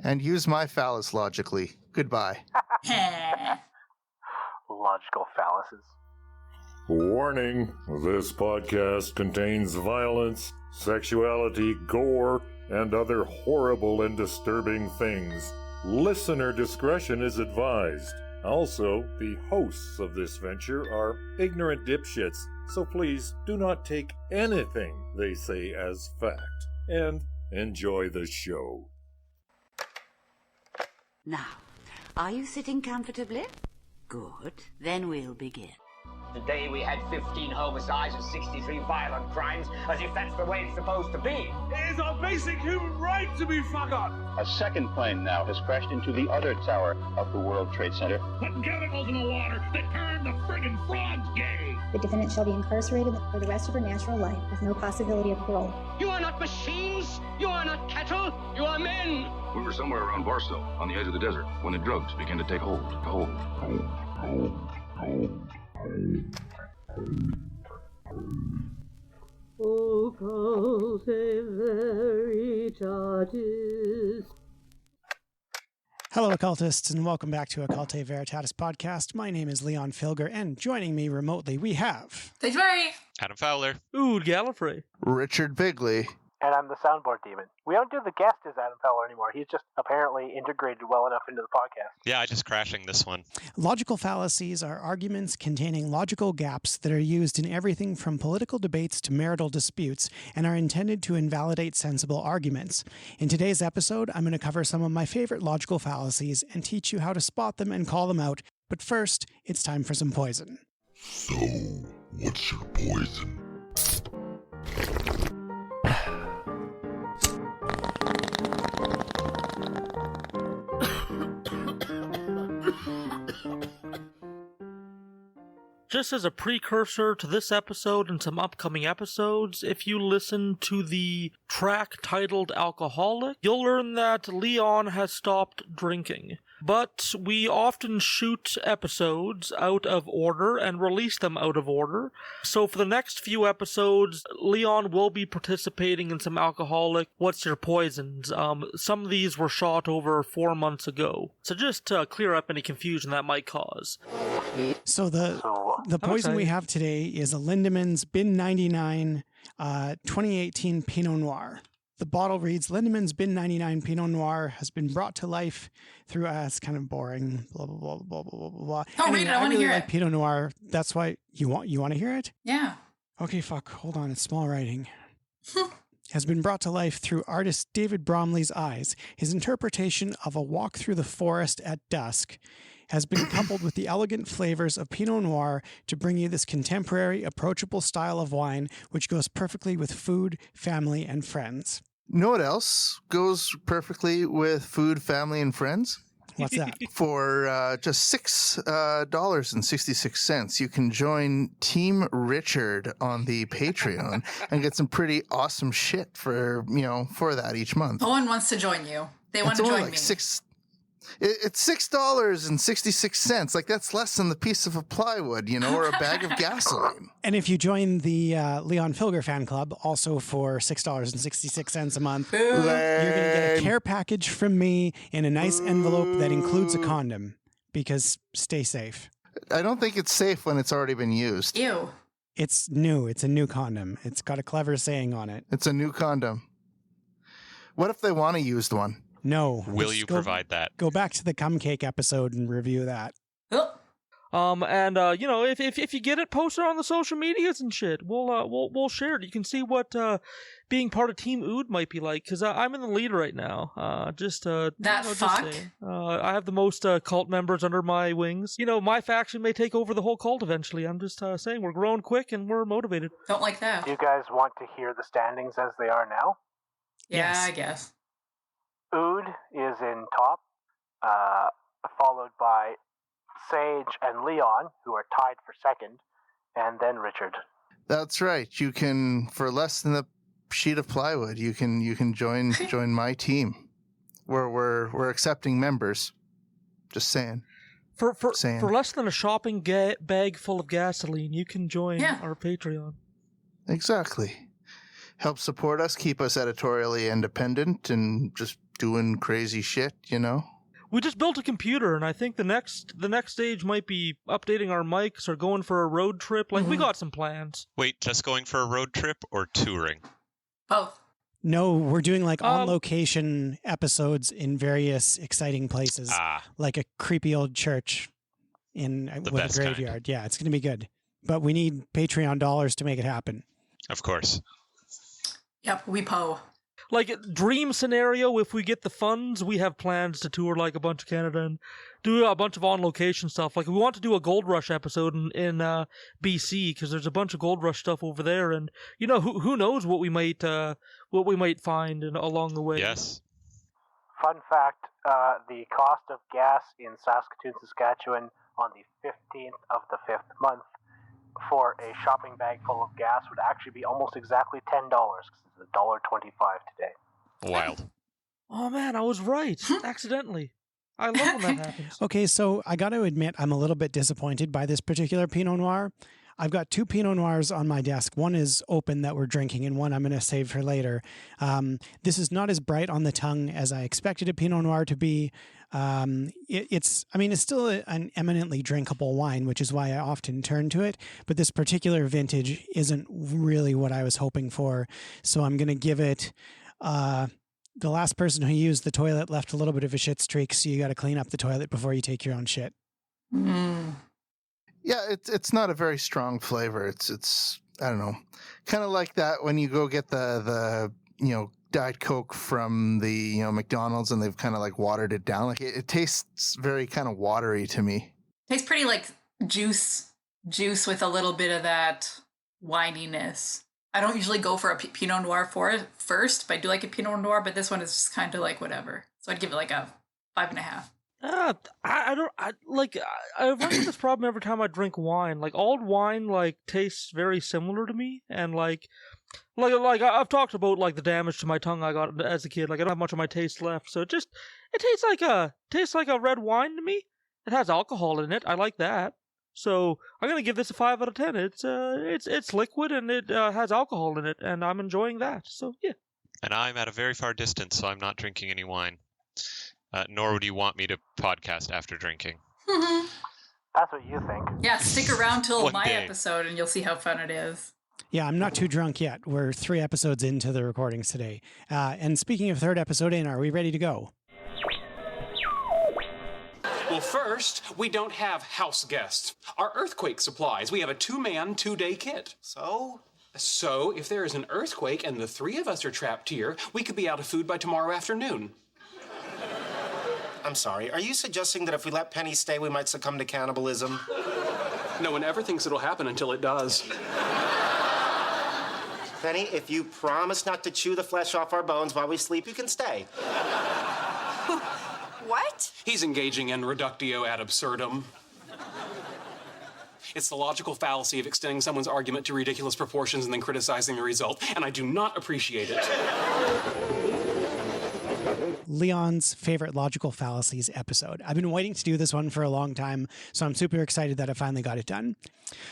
and use my phallus logically. Goodbye. Logical fallacies. Warning, this podcast contains violence, sexuality, gore, and other horrible and disturbing things. Listener discretion is advised. Also, the hosts of this venture are ignorant dipshits, so please do not take anything they say as fact. And enjoy the show. Now, are you sitting comfortably? Good. Then we'll begin. Today we had 15 homicides and 63 violent crimes, as if that's the way it's supposed to be. It is our basic human right to be fucked up. A second plane now has crashed into the other tower of the World Trade Center. Putting chemicals in the water that turn the friggin' frogs gay. The defendant shall be incarcerated for the rest of her natural life with no possibility of parole. You are not machines. You are not cattle. You are men. We were somewhere around Barstow, on the edge of the desert, when the drugs began to take hold. Occulte Veritatis. Hello, occultists, and welcome back to Occulte Veritatis podcast. My name is Leon Filger, and joining me remotely we have... Adam Fowler. Ood Gallifrey. Richard Bigley. And I'm the soundboard demon. We don't do the guest as Adam Feller anymore. He's just apparently integrated well enough into the podcast. Yeah, just crashing this one. Logical fallacies are arguments containing logical gaps that are used in everything from political debates to marital disputes and are intended to invalidate sensible arguments. In today's episode, I'm going to cover some of my favorite logical fallacies and teach you how to spot them and call them out. But first, it's time for some poison. So, what's your poison? Just as a precursor to this episode and some upcoming episodes, if you listen to the track titled Alcoholic, you'll learn that Leon has stopped drinking. But we often shoot episodes out of order and release them out of order. So for the next few episodes, Leon will be participating in some Alcoholic What's Your Poisons. Some of these were shot over 4 months ago. So just to clear up any confusion that might cause. So the poison we have today is a Lindemann's Bin 99 2018 Pinot Noir. The bottle reads, Lindemann's Bin 99 Pinot Noir has been brought to life through, it's kind of boring, blah, blah, blah, blah, blah, blah, blah. Oh, anyway, read it. I want to hear it. Pinot Noir. That's why you want to hear it? Yeah. Okay, fuck. Hold on. It's small writing. Has been brought to life through artist David Bromley's eyes. His interpretation of a walk through the forest at dusk has been coupled with the elegant flavors of Pinot Noir to bring you this contemporary, approachable style of wine, which goes perfectly with food, family, and friends. Know what else goes perfectly with food, family, and friends? What's that? For just $6.66, you can join Team Richard on the Patreon and get some pretty awesome shit for that each month. No one wants to join you. They want to join me. It's $6.66. Like, that's less than the piece of plywood, or a bag of gasoline. And if you join the Leon Filger fan club, also for $6.66 a month, you're going to get a care package from me in a nice envelope that includes a condom. Because stay safe. I don't think it's safe when it's already been used. Ew. It's new. It's a new condom. It's got a clever saying on it. It's a new condom. What if they want a used one? No. Will you provide that? Go back to the cum cake episode and review that. Oh. If you get it, post it on the social medias and shit. We'll share it. You can see what being part of Team Ood might be like, because I'm in the lead right now. I have the most cult members under my wings. My faction may take over the whole cult eventually. I'm just saying we're growing quick and we're motivated. Don't like that. Do you guys want to hear the standings as they are now? Yeah, yes. I guess. Ood is in top, followed by Sage and Leon, who are tied for second, and then Richard. That's right. You can, for less than a sheet of plywood, you can join my team. We're accepting members. Just saying. For less than a shopping bag full of gasoline, you can join our Patreon. Exactly. help support us, keep us editorially independent, and just doing crazy shit, you know? We just built a computer, and I think the next stage might be updating our mics or going for a road trip. Like, we got some plans. Wait, just going for a road trip or touring? Both. No, we're doing like on-location episodes in various exciting places, like a creepy old church with a graveyard. Yeah, it's going to be good. But we need Patreon dollars to make it happen. Of course. Yep, we po. Like, dream scenario, if we get the funds, we have plans to tour, like, a bunch of Canada and do a bunch of on-location stuff. Like, we want to do a Gold Rush episode in BC, because there's a bunch of Gold Rush stuff over there, and, you know, who knows what we might find along the way. Yes. Fun fact, the cost of gas in Saskatoon, Saskatchewan on the 15th of the 5th month for a shopping bag full of gas would actually be almost exactly $10, because it's $1.25 today. Wild. Oh man, I was right. Accidentally. I love when that happens. Okay, so I got to admit, I'm a little bit disappointed by this particular Pinot Noir. I've got 2 Pinot Noirs on my desk. One is open that we're drinking, and one I'm going to save for later. This is not as bright on the tongue as I expected a Pinot Noir to be. It's still an eminently drinkable wine, which is why I often turn to it. But this particular vintage isn't really what I was hoping for. So I'm going to give it, the last person who used the toilet left a little bit of a shit streak. So you got to clean up the toilet before you take your own shit. Mm. Yeah, it's not a very strong flavor. It's I don't know, kind of like that when you go get the Diet Coke from the McDonald's and they've kind of like watered it down. Like it tastes very kind of watery to me. Tastes pretty like juice with a little bit of that wininess. I don't usually go for a Pinot Noir for it first, but I do like a Pinot Noir. But this one is just kind of like whatever. So I'd give it like a 5.5. I run into this problem every time I drink wine. Like, old wine, like, tastes very similar to me, and like I've talked about like the damage to my tongue I got as a kid. Like, I don't have much of my taste left, so it tastes like a red wine to me. It has alcohol in it. I like that. So I'm gonna give this a 5 out of 10. It's liquid and it has alcohol in it, and I'm enjoying that. So yeah. And I'm at a very far distance, so I'm not drinking any wine. Nor would you want me to podcast after drinking. That's what you think. Yeah, stick around till One my day. episode and you'll see how fun it is. Yeah, I'm not too drunk yet. We're 3 episodes into the recordings today. And speaking of 3rd episode in, are we ready to go? Well, first, we don't have house guests. Our earthquake supplies. We have a 2-man, 2-day kit. So, if there is an earthquake and the 3 of us are trapped here, we could be out of food by tomorrow afternoon. I'm sorry, are you suggesting that if we let Penny stay, we might succumb to cannibalism? No one ever thinks it'll happen until it does. Penny, if you promise not to chew the flesh off our bones while we sleep, you can stay. What? He's engaging in reductio ad absurdum. It's the logical fallacy of extending someone's argument to ridiculous proportions and then criticizing the result, and I do not appreciate it. Leon's favorite logical fallacies episode. I've been waiting to do this one for a long time, so I'm super excited that I finally got it done.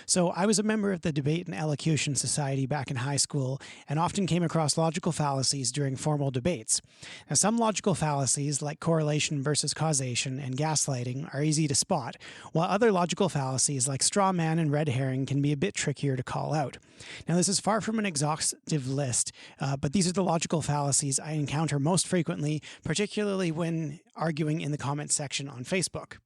So I was a member of the Debate and Elocution Society back in high school and often came across logical fallacies during formal debates. Now, some logical fallacies, like correlation versus causation and gaslighting, are easy to spot, while other logical fallacies, like straw man and red herring, can be a bit trickier to call out. Now, this is far from an exhaustive list, but these are the logical fallacies I encounter most frequently, particularly when arguing in the comments section on Facebook.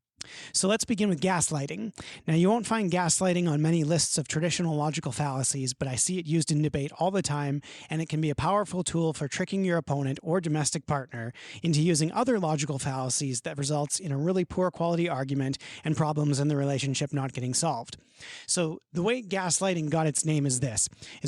So let's begin with gaslighting. Now, you won't find gaslighting on many lists of traditional logical fallacies, but I see it used in debate all the time, and it can be a powerful tool for tricking your opponent or domestic partner into using other logical fallacies that results in a really poor quality argument and problems in the relationship not getting solved. So the way gaslighting got its name is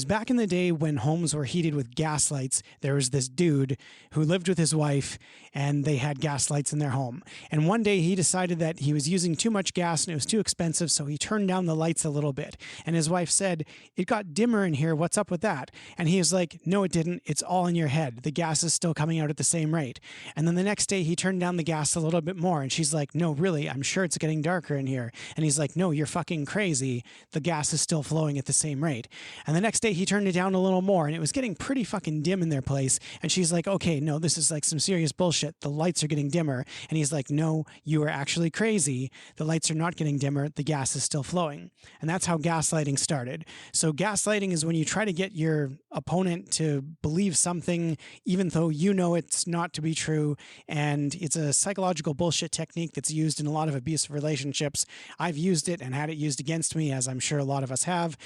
back in the day when homes were heated with gas lights, there was this dude who lived with his wife and they had gas lights in their home. And one day he decided that he was using too much gas and it was too expensive, so he turned down the lights a little bit. And his wife said, "It got dimmer in here. What's up with that?" And he was like, "No, it didn't. It's all in your head. The gas is still coming out at the same rate." And then the next day he turned down the gas a little bit more. And she's like, "No, really, I'm sure it's getting darker in here." And he's like, "No, you're fucking crazy. The gas is still flowing at the same rate." And the next day he turned it down a little more and it was getting pretty fucking dim in their place. And she's like, "Okay, no, this is like some serious bullshit. The lights are getting dimmer." And he's like, "No, you are actually crazy. The lights are not getting dimmer. The gas is still flowing." And that's how gaslighting started. So gaslighting is when you try to get your opponent to believe something even though you know it's not to be true. And it's a psychological bullshit technique that's used in a lot of abusive relationships. I've used it and had it used against me, as I'm sure a lot of us have.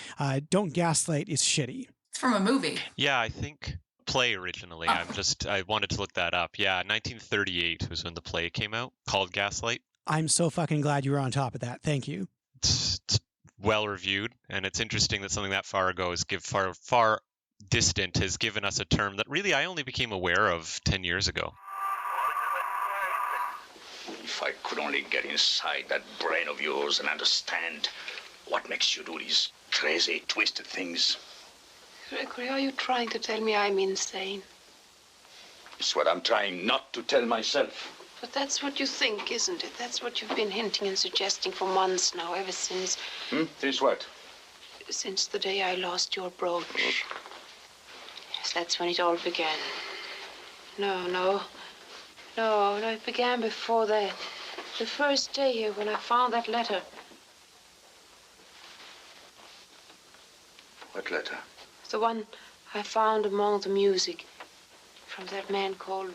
Don't gaslight. It's shitty. It's from a movie. Yeah, I think play originally. I wanted to look that up. Yeah, 1938 was when the play came out, called Gaslight. I'm so fucking glad you were on top of that. Thank you. It's well reviewed, and it's interesting that something that far ago is far distant has given us a term that really I only became aware of 10 years ago. If I could only get inside that brain of yours and understand what makes you do these crazy, twisted things. Gregory, are you trying to tell me I'm insane? It's what I'm trying not to tell myself. But that's what you think, isn't it? That's what you've been hinting and suggesting for months now, ever since... Since what? Since the day I lost your brooch. Yes, that's when it all began. No, it began before that. The first day here when I found that letter. What letter? The one I found among the music from that man called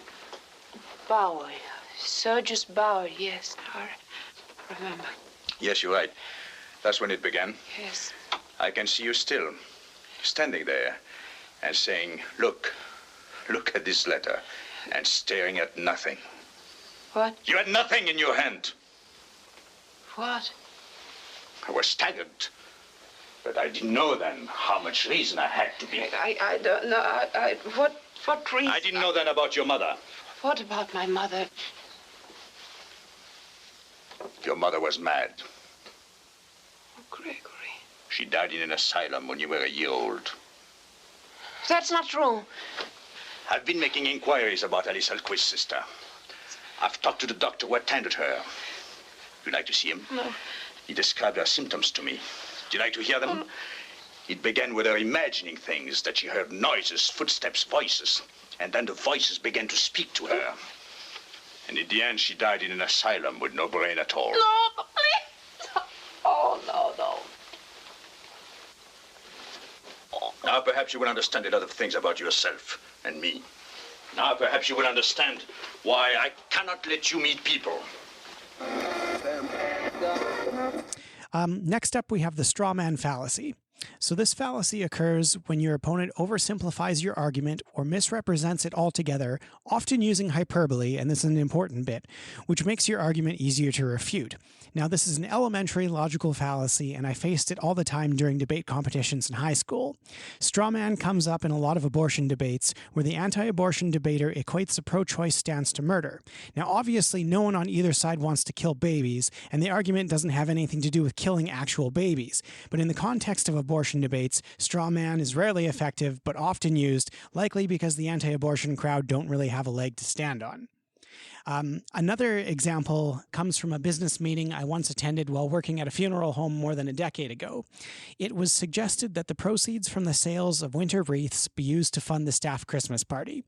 Bauer. Sergius Bauer, yes, I remember. Yes, you're right. That's when it began. Yes. I can see you still, standing there and saying, look at this letter, and staring at nothing. What? You had nothing in your hand. What? I was staggered. But I didn't know then how much reason I had to be. I don't know. What reason? I didn't know then about your mother. What about my mother? Your mother was mad. Oh, Gregory. She died in an asylum when you were a year old. That's not true. I've been making inquiries about Alice Alquist's sister. I've talked to the doctor who attended her. You'd like to see him? No. He described her symptoms to me. Do you like to hear them? No. It began with her imagining things, that she heard noises, footsteps, voices. And then the voices began to speak to her. And in the end, she died in an asylum with no brain at all. No, please. Oh, no. Now perhaps you will understand a lot of things about yourself and me. Now perhaps you will understand why I cannot let you meet people. Next up, we have the straw man fallacy. So this fallacy occurs when your opponent oversimplifies your argument or misrepresents it altogether, often using hyperbole, and this is an important bit, which makes your argument easier to refute. Now, this is an elementary logical fallacy, and I faced it all the time during debate competitions in high school. Straw man comes up in a lot of abortion debates where the anti-abortion debater equates the pro-choice stance to murder. Now, obviously, no one on either side wants to kill babies, and the argument doesn't have anything to do with killing actual babies. But in the context of abortion debates, straw man is rarely effective, but often used, likely because the anti-abortion crowd don't really have a leg to stand on. Another example comes from a business meeting I once attended while working at a funeral home more than a decade ago. It was suggested that the proceeds from the sales of winter wreaths be used to fund the staff Christmas party.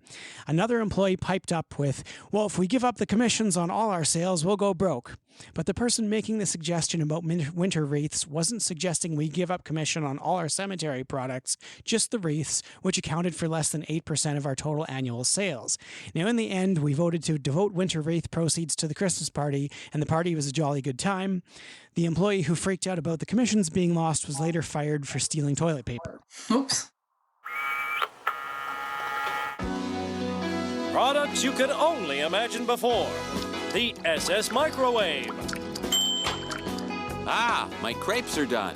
Another employee piped up with, "Well, if we give up the commissions on all our sales, we'll go broke." But the person making the suggestion about winter wreaths wasn't suggesting we give up commission on all our cemetery products, just the wreaths, which accounted for less than 8% of our total annual sales. Now, in the end, we voted to devote winter wreath proceeds to the Christmas party, and the party was a jolly good time. The employee who freaked out about the commissions being lost was later fired for stealing toilet paper. Oops. Products you could only imagine before. The SS Microwave. Ah, my crepes are done.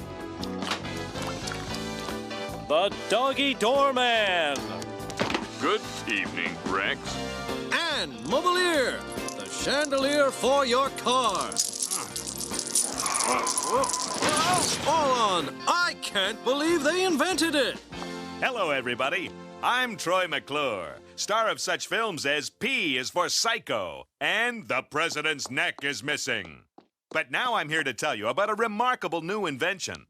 The Doggy Doorman. Good evening, Rex. And Mobilier, the chandelier for your car. Hold on! I can't believe they invented it! Hello, everybody. I'm Troy McClure, star of such films as P is for Psycho and The President's Neck is Missing. But now I'm here to tell you about a remarkable new invention.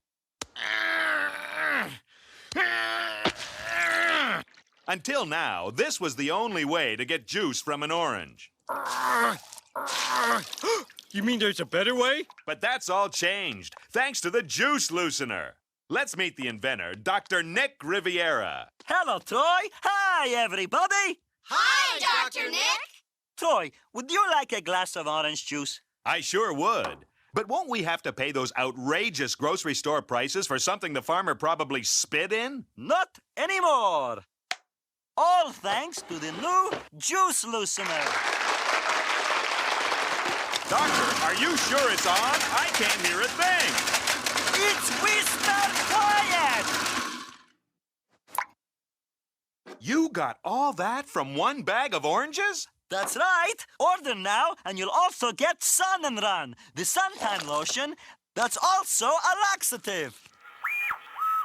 Until now, this was the only way to get juice from an orange. You mean there's a better way? But that's all changed, thanks to the juice loosener. Let's meet the inventor, Dr. Nick Riviera. Hello, Troy. Hi, everybody. Hi, Dr. Nick. Troy, would you like a glass of orange juice? I sure would. But won't we have to pay those outrageous grocery store prices for something the farmer probably spit in? Not anymore. All thanks to the new juice loosener. Doctor, are you sure it's on? I can't hear a thing. It's Whisper Quiet! You got all that from one bag of oranges? That's right. Order now, and you'll also get Sun and Run, the suntan lotion that's also a laxative.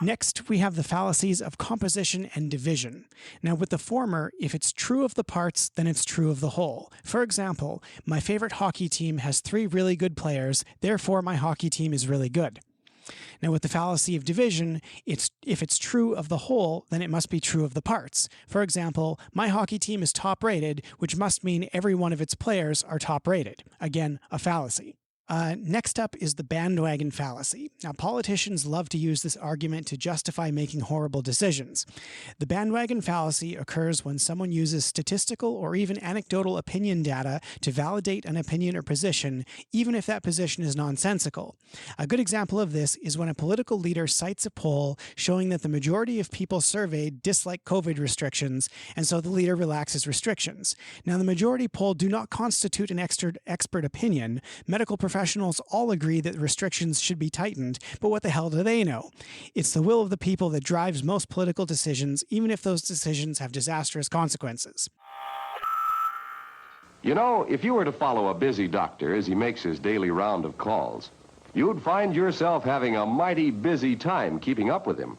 Next, we have the fallacies of composition and division. Now, with the former, if it's true of the parts, then it's true of the whole. For example, my favorite hockey team has 3 really good players, therefore my hockey team is really good. Now, with the fallacy of division, if it's true of the whole, then it must be true of the parts. For example, my hockey team is top-rated, which must mean every one of its players are top-rated. Again, a fallacy. Next up is the bandwagon fallacy. Now, politicians love to use this argument to justify making horrible decisions. The bandwagon fallacy occurs when someone uses statistical or even anecdotal opinion data to validate an opinion or position, even if that position is nonsensical. A good example of this is when a political leader cites a poll showing that the majority of people surveyed dislike COVID restrictions, and so the leader relaxes restrictions. Now, the majority poll do not constitute an expert opinion. Medical professionals all agree that restrictions should be tightened, but what the hell do they know? It's the will of the people that drives most political decisions, even if those decisions have disastrous consequences. You know, if you were to follow a busy doctor as he makes his daily round of calls, you'd find yourself having a mighty busy time keeping up with him.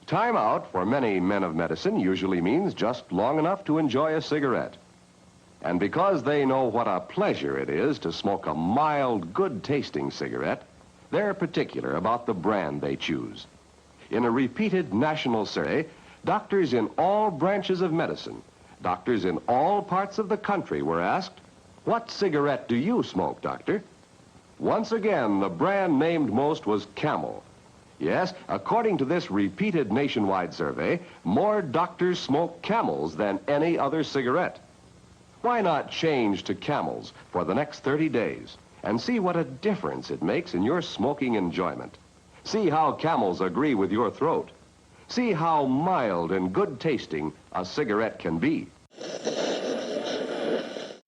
Time out for many men of medicine usually means just long enough to enjoy a cigarette. And because they know what a pleasure it is to smoke a mild, good-tasting cigarette, they're particular about the brand they choose. In a repeated national survey, doctors in all branches of medicine, doctors in all parts of the country were asked, "What cigarette do you smoke, doctor?" Once again, the brand named most was Camel. Yes, according to this repeated nationwide survey, more doctors smoke Camels than any other cigarette. Why not change to Camels for the next 30 days and see what a difference it makes in your smoking enjoyment? See how Camels agree with your throat. See how mild and good-tasting a cigarette can be.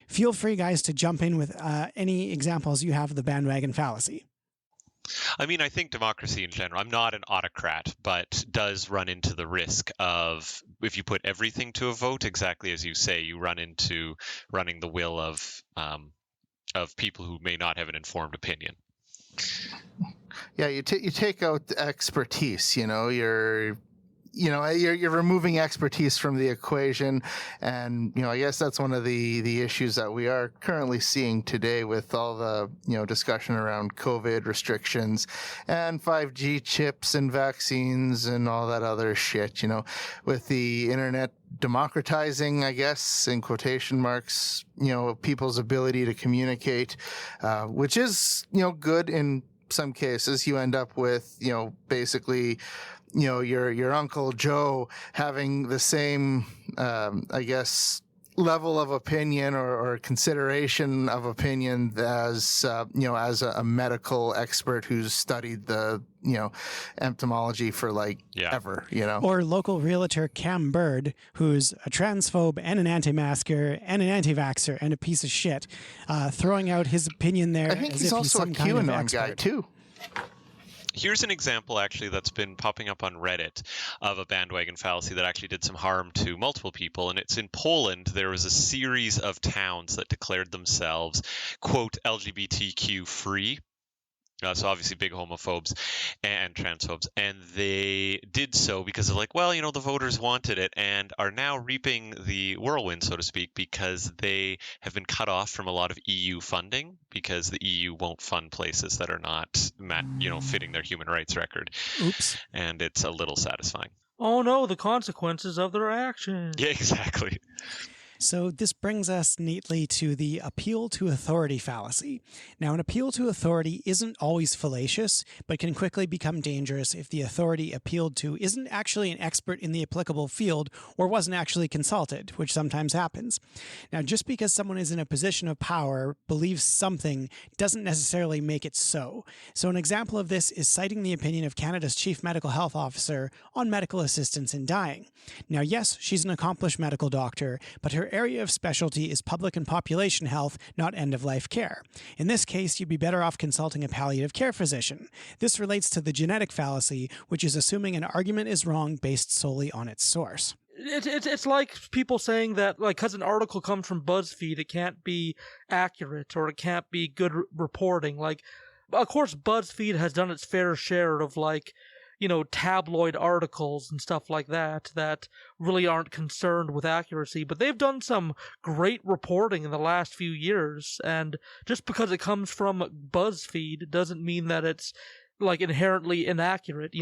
Feel free, guys, to jump in with any examples you have of the bandwagon fallacy. I mean, I think democracy in general, I'm not an autocrat, but does run into the risk of, if you put everything to a vote, exactly as you say, you run into running the will of people who may not have an informed opinion. Yeah, you take out the expertise, you're removing expertise from the equation, and I guess that's one of the issues that we are currently seeing today with all the discussion around COVID restrictions and 5G chips and vaccines and all that other shit. With the internet democratizing, I guess, in quotation marks, people's ability to communicate, which is good in some cases. You end up with basically your Uncle Joe having the same, I guess, level of opinion or consideration of opinion as, as a medical expert who's studied the, entomology for ever, Or local realtor Cam Bird, who's a transphobe and an anti-masker and an anti-vaxxer and a piece of shit, throwing out his opinion there. I think as he's if also he's a some kind of QAnon expert. guy too. Here's an example, actually, that's been popping up on Reddit of a bandwagon fallacy that actually did some harm to multiple people. And it's in Poland. There was a series of towns that declared themselves, quote, LGBTQ free. So obviously big homophobes and transphobes. And they did so because they're like, well, the voters wanted it and are now reaping the whirlwind, so to speak, because they have been cut off from a lot of EU funding because the EU won't fund places that are not, fitting their human rights record. Oops. And it's a little satisfying. Oh no, the consequences of their actions. Yeah, exactly. So this brings us neatly to the appeal to authority fallacy. Now, an appeal to authority isn't always fallacious, but can quickly become dangerous if the authority appealed to isn't actually an expert in the applicable field or wasn't actually consulted, which sometimes happens. Now, just because someone is in a position of power, believes something, doesn't necessarily make it so. So an example of this is citing the opinion of Canada's Chief Medical Health Officer on medical assistance in dying. Now, yes, she's an accomplished medical doctor, but her area of specialty is public and population health, not end-of-life care. In this case, you'd be better off consulting a palliative care physician. This relates to the genetic fallacy, which is assuming an argument is wrong based solely on its source. It's like people saying that, like, because an article comes from BuzzFeed, it can't be accurate or it can't be good reporting. Like, of course, BuzzFeed has done its fair share of, like, tabloid articles and stuff like that really aren't concerned with accuracy, but they've done some great reporting in the last few years, and just because it comes from BuzzFeed doesn't mean that it's, like, inherently inaccurate,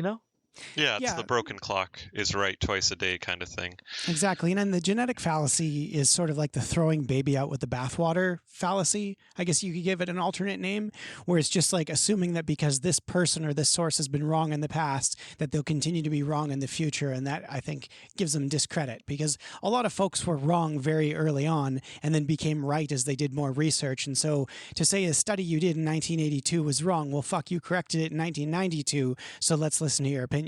Yeah, it's the broken clock is right twice a day kind of thing. Exactly. And then the genetic fallacy is sort of like the throwing baby out with the bathwater fallacy. I guess you could give it an alternate name, where it's just like assuming that because this person or this source has been wrong in the past, that they'll continue to be wrong in the future. And that, I think, gives them discredit, because a lot of folks were wrong very early on and then became right as they did more research. And so to say a study you did in 1982 was wrong, well, fuck, you corrected it in 1992, so let's listen to your opinion.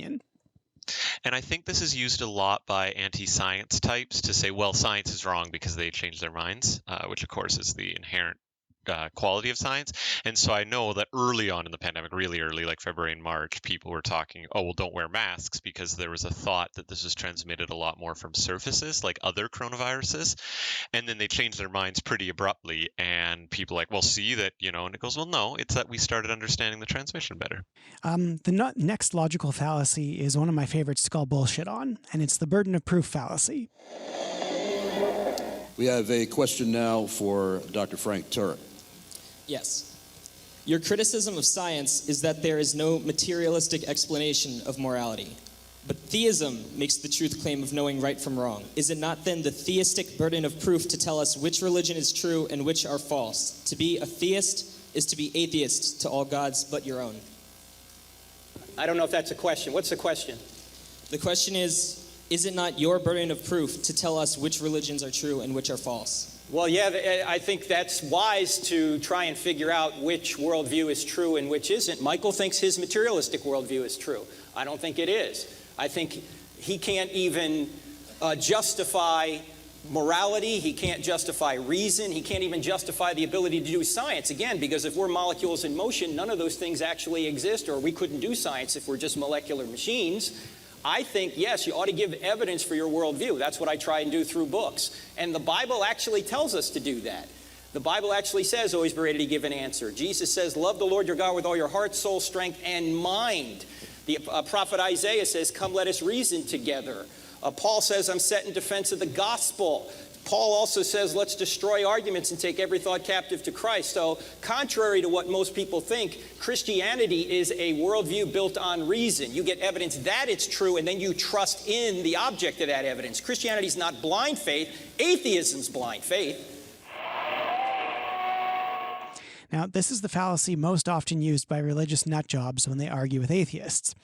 And I think this is used a lot by anti-science types to say, well, science is wrong because they changed their minds, which, of course, is the inherent quality of science. And so I know that early on in the pandemic, really early, like February and March, people were talking, oh, well, don't wear masks, because there was a thought that this was transmitted a lot more from surfaces, like other coronaviruses. And then they changed their minds pretty abruptly, and people like, well, see that, and it goes, well, no, it's that we started understanding the transmission better. The next logical fallacy is one of my favorites to call bullshit on, and it's the burden of proof fallacy. We have a question now for Dr. Frank Turek. Yes. Your criticism of science is that there is no materialistic explanation of morality. But theism makes the truth claim of knowing right from wrong. Is it not then the theistic burden of proof to tell us which religion is true and which are false? To be a theist is to be atheist to all gods but your own. I don't know if that's a question. What's the question? The question is it not your burden of proof to tell us which religions are true and which are false? Well, yeah, I think that's wise to try and figure out which worldview is true and which isn't. Michael thinks his materialistic worldview is true. I don't think it is. I think he can't even justify morality. He can't justify reason. He can't even justify the ability to do science. Again, because if we're molecules in motion, none of those things actually exist, or we couldn't do science if we're just molecular machines. I think, yes, you ought to give evidence for your worldview. That's what I try and do through books. And the Bible actually tells us to do that. The Bible actually says, always be ready to give an answer. Jesus says, love the Lord your God with all your heart, soul, strength, and mind. The prophet Isaiah says, come, let us reason together. Paul says, I'm set in defense of the gospel. Paul also says, let's destroy arguments and take every thought captive to Christ. So contrary to what most people think, Christianity is a worldview built on reason. You get evidence that it's true, and then you trust in the object of that evidence. Christianity is not blind faith. Atheism's blind faith. Now, this is the fallacy most often used by religious nutjobs when they argue with atheists.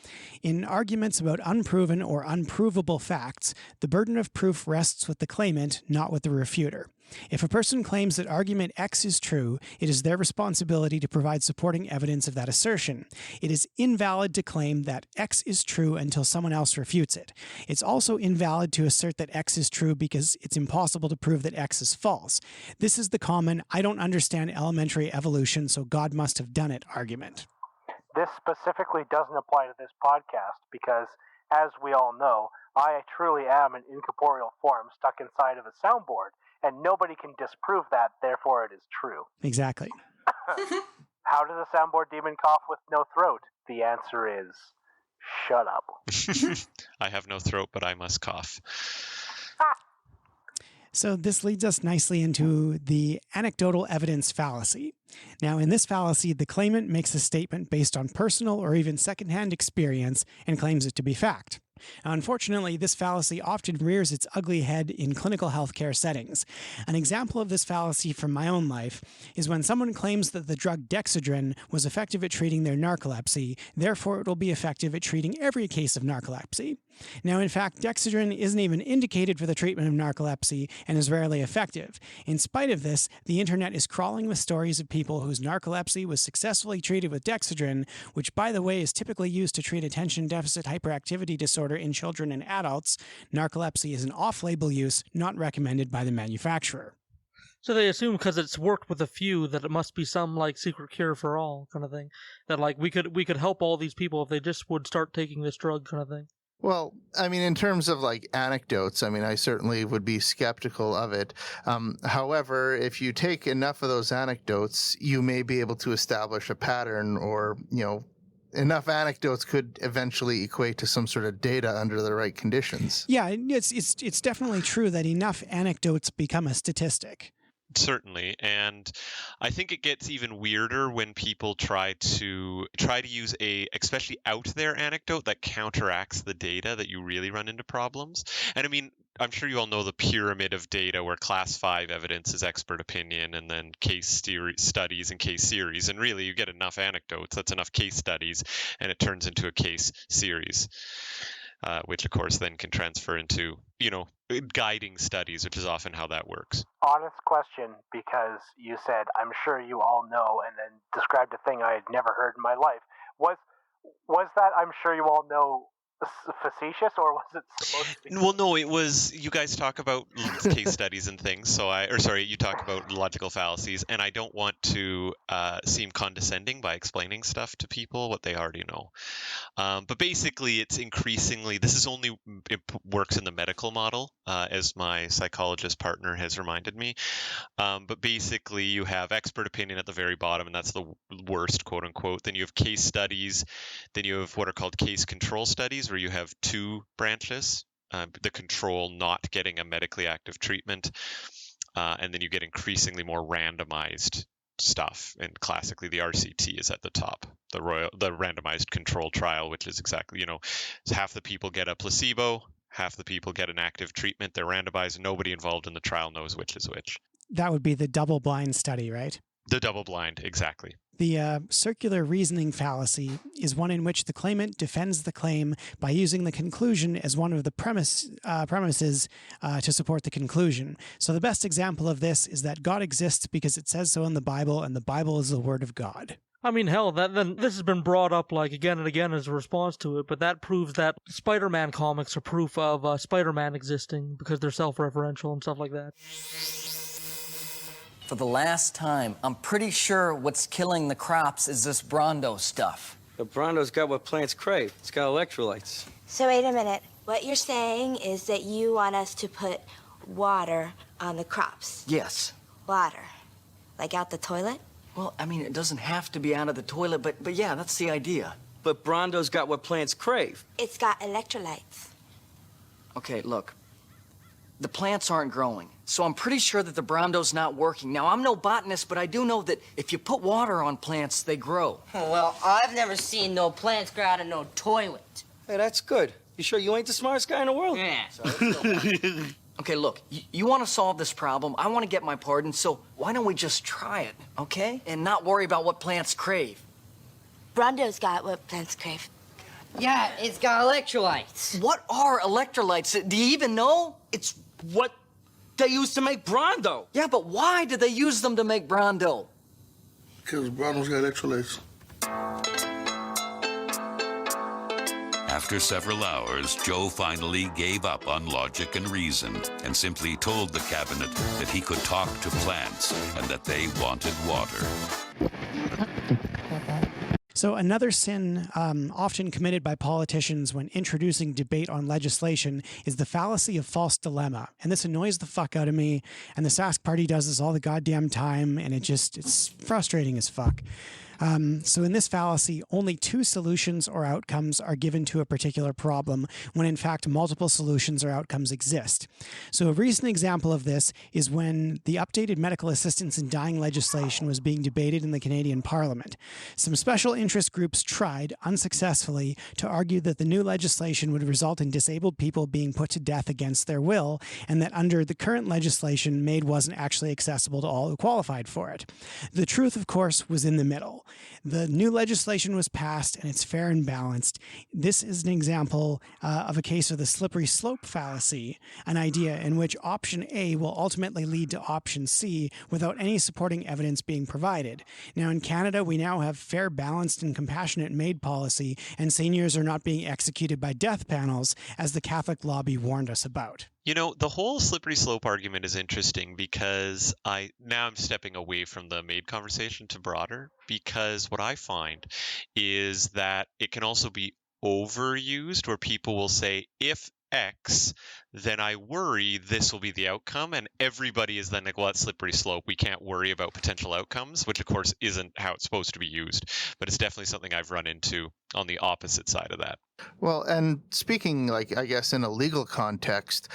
In arguments about unproven or unprovable facts, the burden of proof rests with the claimant, not with the refuter. If a person claims that argument X is true, it is their responsibility to provide supporting evidence of that assertion. It is invalid to claim that X is true until someone else refutes it. It's also invalid to assert that X is true because it's impossible to prove that X is false. This is the common, I don't understand elementary evolution, so God must have done it argument. This specifically doesn't apply to this podcast because, as we all know, I truly am an incorporeal form stuck inside of a soundboard. And nobody can disprove that, therefore it is true. Exactly. How does a soundboard demon cough with no throat? The answer is, shut up. I have no throat, but I must cough. So this leads us nicely into the anecdotal evidence fallacy. Now, in this fallacy, the claimant makes a statement based on personal or even secondhand experience and claims it to be fact. Now, unfortunately, this fallacy often rears its ugly head in clinical healthcare settings. An example of this fallacy from my own life is when someone claims that the drug Dexedrine was effective at treating their narcolepsy, therefore it will be effective at treating every case of narcolepsy. Now, in fact, Dexedrine isn't even indicated for the treatment of narcolepsy and is rarely effective. In spite of this, the internet is crawling with stories of people whose narcolepsy was successfully treated with Dexedrine, which, by the way, is typically used to treat attention deficit hyperactivity disorder in children and adults. Narcolepsy is an off-label use not recommended by the manufacturer. So they assume because it's worked with a few that it must be some like secret cure for all kind of thing. That like we could help all these people if they just would start taking this drug kind of thing. Well, I mean, in terms of like anecdotes, I mean, I certainly would be skeptical of it. However, if you take enough of those anecdotes, you may be able to establish a pattern, or, you know, enough anecdotes could eventually equate to some sort of data under the right conditions. Yeah, it's definitely true that enough anecdotes become a statistic. Certainly, and I think it gets even weirder when people try to use a especially out there anecdote that counteracts the data, that you really run into problems. And I mean, I'm sure you all know the pyramid of data where class 5 evidence is expert opinion, and then case studies and case series. And really, you get enough anecdotes, that's enough case studies, and it turns into a case series. Which of course then can transfer into, you know, guiding studies, which is often how that works. Honest question, because you said, I'm sure you all know, and then described a thing I had never heard in my life. Was that, I'm sure you all know, facetious, or was it supposed to be? Well, no, it was, you guys talk about case studies and things, you talk about logical fallacies, and I don't want to seem condescending by explaining stuff to people, what they already know. But basically, it's increasingly, it works in the medical model, as my psychologist partner has reminded me. But basically, you have expert opinion at the very bottom, and that's the worst, quote unquote. Then you have case studies. Then you have what are called case control studies, where you have two branches, the control not getting a medically active treatment, and then you get increasingly more randomized stuff. And classically, the RCT is at the top, the randomized control trial, which is exactly, you know, half the people get a placebo, half the people get an active treatment. They're randomized, and nobody involved in the trial knows which is which. That would be the double-blind study, right? The double-blind, exactly. The circular reasoning fallacy is one in which the claimant defends the claim by using the conclusion as one of the premises to support the conclusion. So the best example of this is that God exists because it says so in the Bible, and the Bible is the Word of God. I mean, hell, then this has been brought up like again and again as a response to it, but that proves that Spider-Man comics are proof of Spider-Man existing because they're self-referential and stuff like that. For the last time, I'm pretty sure what's killing the crops is this Brondo stuff. The Brondo's got what plants crave. It's got electrolytes. So wait a minute. What you're saying is that you want us to put water on the crops? Yes. Water? Like out the toilet? Well, I mean, it doesn't have to be out of the toilet, but yeah, that's the idea. But Brondo's got what plants crave. It's got electrolytes. Okay, look. The plants aren't growing, so I'm pretty sure that the Brondo's not working. Now, I'm no botanist, but I do know that if you put water on plants, they grow. Well, I've never seen no plants grow out of no toilet. Hey, that's good. You sure you ain't the smartest guy in the world? Yeah. Okay, look, you want to solve this problem. I want to get my pardon, so why don't we just try it, okay? And not worry about what plants crave. Brondo's got what plants crave. Yeah, it's got electrolytes. What are electrolytes? Do you even know? It's what they use to make Brondo. Yeah, but why did they use them to make Brondo? Because Brondo's got electrolytes. After several hours, Joe finally gave up on logic and reason and simply told the cabinet that he could talk to plants and that they wanted water. So another sin often committed by politicians when introducing debate on legislation is the fallacy of false dilemma. And this annoys the fuck out of me. And the Sask Party does this all the goddamn time. And it's frustrating as fuck. So in this fallacy, only two solutions or outcomes are given to a particular problem, when in fact multiple solutions or outcomes exist. So a recent example of this is when the updated medical assistance in dying legislation was being debated in the Canadian Parliament. Some special interest groups tried, unsuccessfully, to argue that the new legislation would result in disabled people being put to death against their will, and that under the current legislation, MAID wasn't actually accessible to all who qualified for it. The truth, of course, was in the middle. The new legislation was passed, and it's fair and balanced. This is an example of a case of the slippery slope fallacy, an idea in which option A will ultimately lead to option C without any supporting evidence being provided. Now, in Canada, we now have fair, balanced, and compassionate MAID policy, and seniors are not being executed by death panels, as the Catholic lobby warned us about. You know, the whole slippery slope argument is interesting because I'm stepping away from the MAID conversation to broader, because what I find is that it can also be overused, where people will say, if X, then I worry this will be the outcome, and everybody is then like, well, that's slippery slope. We can't worry about potential outcomes, which of course isn't how it's supposed to be used, but it's definitely something I've run into on the opposite side of that. Well, and speaking, like, I guess in a legal context,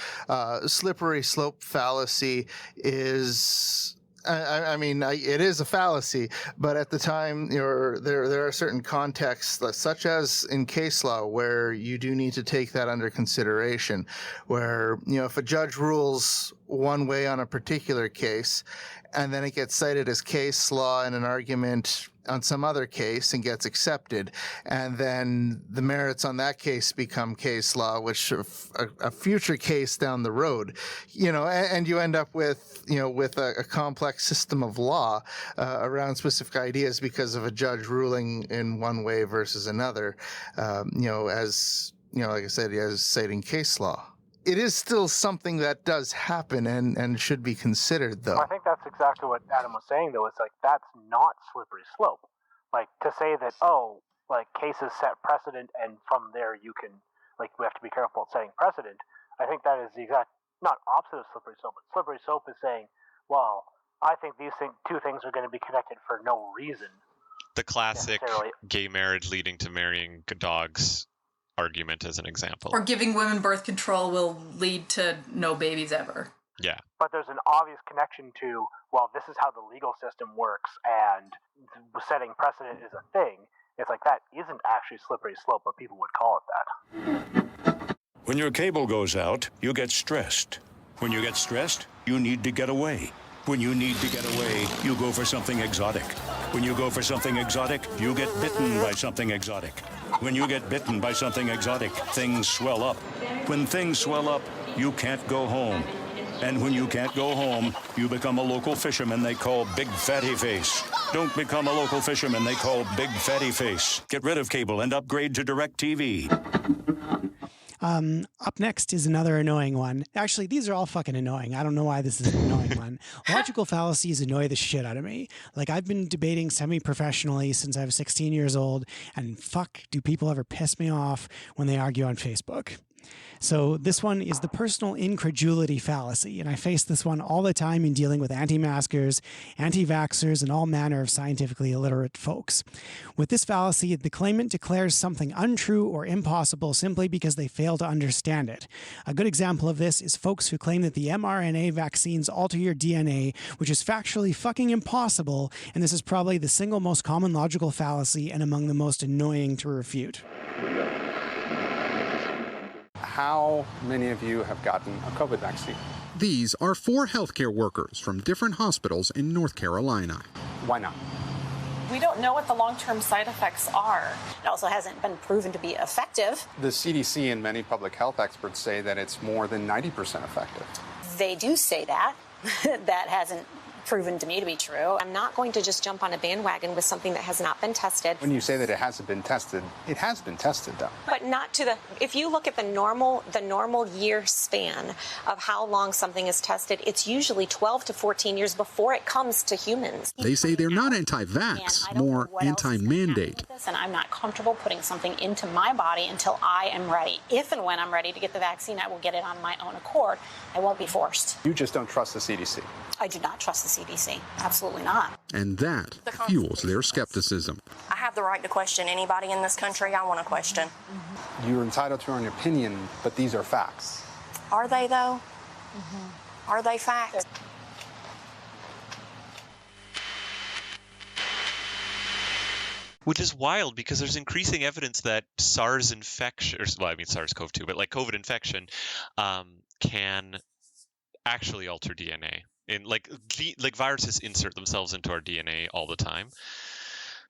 slippery slope fallacy is... it is a fallacy, but at the time, there are certain contexts, such as in case law, where you do need to take that under consideration. Where, if a judge rules one way on a particular case, and then it gets cited as case law in an argument on some other case and gets accepted, and then the merits on that case become case law, which a future case down the road, and you end up with a complex system of law around specific ideas because of a judge ruling in one way versus another, like I said, as citing case law. It is still something that does happen and should be considered, though. I think that's exactly what Adam was saying, though. It's like, that's not slippery slope. Like, to say that, cases set precedent, and from there you can, we have to be careful at setting precedent. I think that is the exact, not opposite of slippery slope, but slippery slope is saying, well, I think these two things are going to be connected for no reason. The classic gay marriage leading to marrying dogs argument as an example. Or giving women birth control will lead to no babies ever. Yeah. But there's an obvious connection to, well, this is how the legal system works, and setting precedent is a thing. It's like, that isn't actually slippery slope, but people would call it that. When your cable goes out, you get stressed. When you get stressed, you need to get away. When you need to get away, you go for something exotic. When you go for something exotic, you get bitten by something exotic. When you get bitten by something exotic, things swell up. When things swell up, you can't go home. And when you can't go home, you become a local fisherman they call Big Fatty Face. Don't become a local fisherman they call Big Fatty Face. Get rid of cable and upgrade to DirecTV. Up next is another annoying one. Actually, these are all fucking annoying. I don't know why this is an annoying one. Logical fallacies annoy the shit out of me. I've been debating semi-professionally since I was 16 years old, and fuck, do people ever piss me off when they argue on Facebook. So this one is the personal incredulity fallacy, and I face this one all the time in dealing with anti-maskers, anti-vaxxers, and all manner of scientifically illiterate folks. With this fallacy, the claimant declares something untrue or impossible simply because they fail to understand it. A good example of this is folks who claim that the mRNA vaccines alter your DNA, which is factually fucking impossible, and this is probably the single most common logical fallacy and among the most annoying to refute. How many of you have gotten a COVID vaccine? These are 4 healthcare workers from different hospitals in North Carolina. Why not? We don't know what the long-term side effects are. It also hasn't been proven to be effective. The CDC and many public health experts say that it's more than 90% effective. They do say that. That hasn't proven to me to be true. I'm not going to just jump on a bandwagon with something that has not been tested. When you say that it hasn't been tested, it has been tested, though. But not to if you look at the normal year span of how long something is tested, it's usually 12 to 14 years before it comes to humans. They say they're not anti-vax, more anti-mandate. And I'm not comfortable putting something into my body until I am ready. If and when I'm ready to get the vaccine, I will get it on my own accord. I won't be forced. You just don't trust the CDC. I do not trust the CDC. Absolutely not. And that fuels their skepticism. I have the right to question anybody in this country I want to question. You're entitled to an opinion, but these are facts. Are they, though? Are they facts? Which is wild because there's increasing evidence that SARS infection, SARS-CoV-2, but like COVID infection, can actually alter DNA. And like viruses insert themselves into our DNA all the time.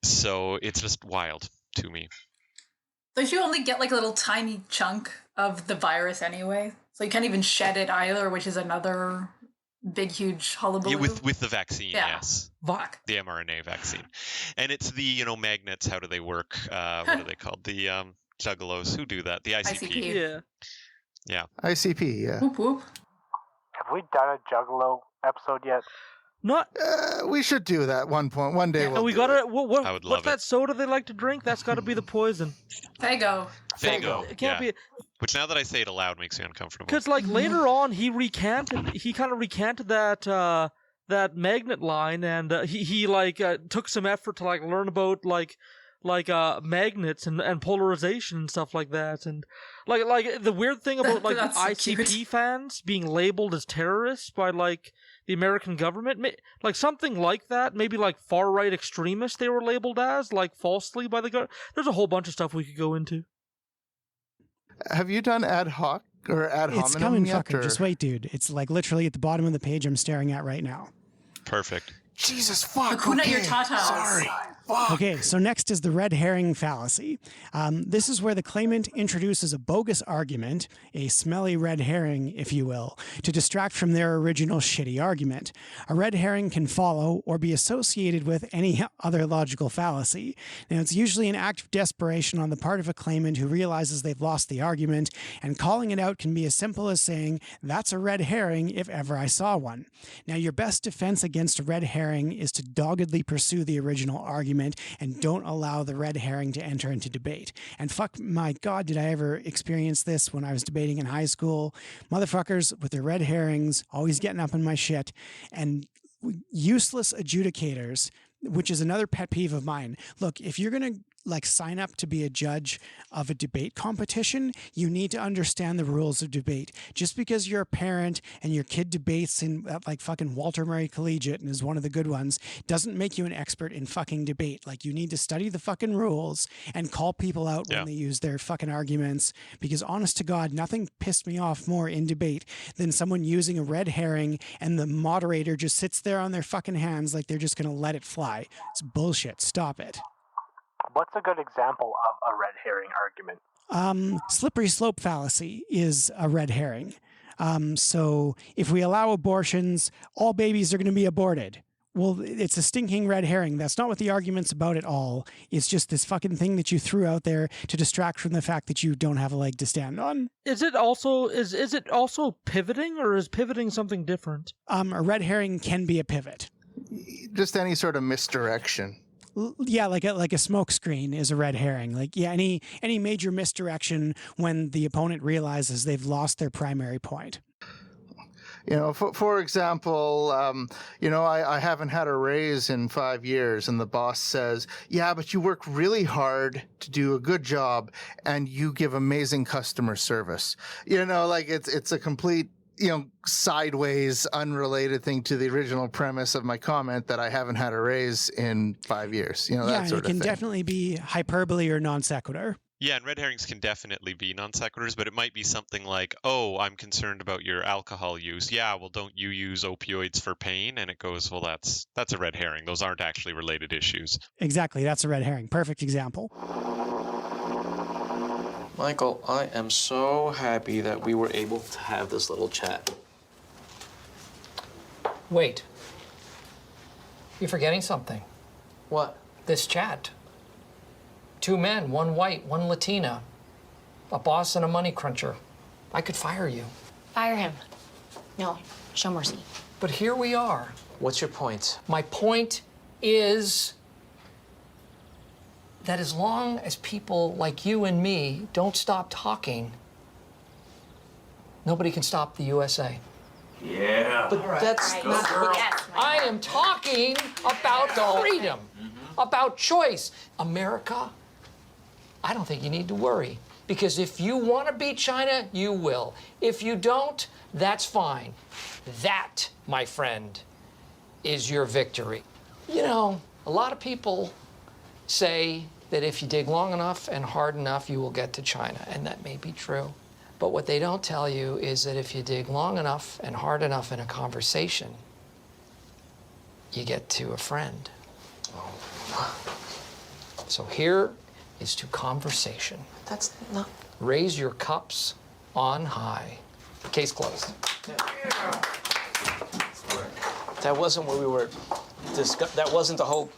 So it's just wild to me. Don't you only get like a little tiny chunk of the virus anyway? So you can't even shed it either, which is another big, huge hullabaloo. Yeah, with the vaccine, yes. Fuck. The mRNA vaccine. And it's the, magnets, how do they work? What are they called? The juggalos who do that. The ICP. Yeah. Yeah. ICP, yeah. Whoop, whoop. Have we done a juggalo episode yet? Not. We should do that one day. And we gotta. I would love what's that soda they like to drink? That's got to be the poison. Fago. Fago. It can't be. Which now that I say it aloud makes me uncomfortable. Because like later on, he kind of recanted that that magnet line, and he took some effort to like learn about like magnets and polarization and stuff like that, and like the weird thing about like the ICP fans being labeled as terrorists by like the American government, like something like that, maybe like far right extremists they were labeled as, like falsely by the government. There's a whole bunch of stuff we could go into. Have you done ad hoc or ad hominem? It's coming, yet, fucker. Just wait, dude. It's like literally at the bottom of the page I'm staring at right now. Perfect. Jesus fuck. Hakuna your tatas. Sorry. Fuck. Okay, so next is the red herring fallacy. This is where the claimant introduces a bogus argument, a smelly red herring, if you will, to distract from their original shitty argument. A red herring can follow or be associated with any other logical fallacy. Now, it's usually an act of desperation on the part of a claimant who realizes they've lost the argument, and calling it out can be as simple as saying, "That's a red herring if ever I saw one." Now, your best defense against a red herring is to doggedly pursue the original argument and don't allow the red herring to enter into debate. And fuck my God, did I ever experience this when I was debating in high school? Motherfuckers with their red herrings, always getting up in my shit, and useless adjudicators, which is another pet peeve of mine. Look, if you're going to like sign up to be a judge of a debate competition, you need to understand the rules of debate. Just because you're a parent and your kid debates in like fucking Walter Murray Collegiate and is one of the good ones doesn't make you an expert in fucking debate. Like, you need to study the fucking rules and call people out when they use their fucking arguments, because honest to God, nothing pissed me off more in debate than someone using a red herring and the moderator just sits there on their fucking hands like they're just going to let it fly. It's bullshit. Stop it. What's a good example of a red herring argument? Slippery slope fallacy is a red herring. So if we allow abortions, all babies are going to be aborted. Well, it's a stinking red herring. That's not what the argument's about at all. It's just this fucking thing that you threw out there to distract from the fact that you don't have a leg to stand on. Is it also pivoting, or is pivoting something different? A red herring can be a pivot. Just any sort of misdirection. Yeah, like a smoke screen is a red herring. Like, yeah, any major misdirection when the opponent realizes they've lost their primary point. For example, I haven't had a raise in 5 years, and the boss says, "Yeah, but you work really hard to do a good job, and you give amazing customer service." It's a complete, sideways, unrelated thing to the original premise of my comment that I haven't had a raise in 5 years. That sort of thing. It can definitely be hyperbole or non sequitur. Yeah, and red herrings can definitely be non sequiturs, but it might be something like, "Oh, I'm concerned about your alcohol use." Yeah, well, don't you use opioids for pain? And it goes, well, that's a red herring. Those aren't actually related issues. Exactly, that's a red herring. Perfect example. Michael, I am so happy that we were able to have this little chat. Wait. You're forgetting something. What? This chat. 2 men, 1 white, 1 Latina. A boss and a money cruncher. I could fire you. Fire him. No, show mercy. But here we are. What's your point? My point is that as long as people like you and me don't stop talking, nobody can stop the USA. Yeah. But that's not. But I am talking about freedom, about choice. America, I don't think you need to worry. Because if you want to beat China, you will. If you don't, that's fine. That, my friend, is your victory. You know, a lot of people say that if you dig long enough and hard enough, you will get to China, and that may be true. But what they don't tell you is that if you dig long enough and hard enough in a conversation, you get to a friend. So here is to conversation. That's not. Raise your cups on high. Case closed. That wasn't what we were that wasn't the whole.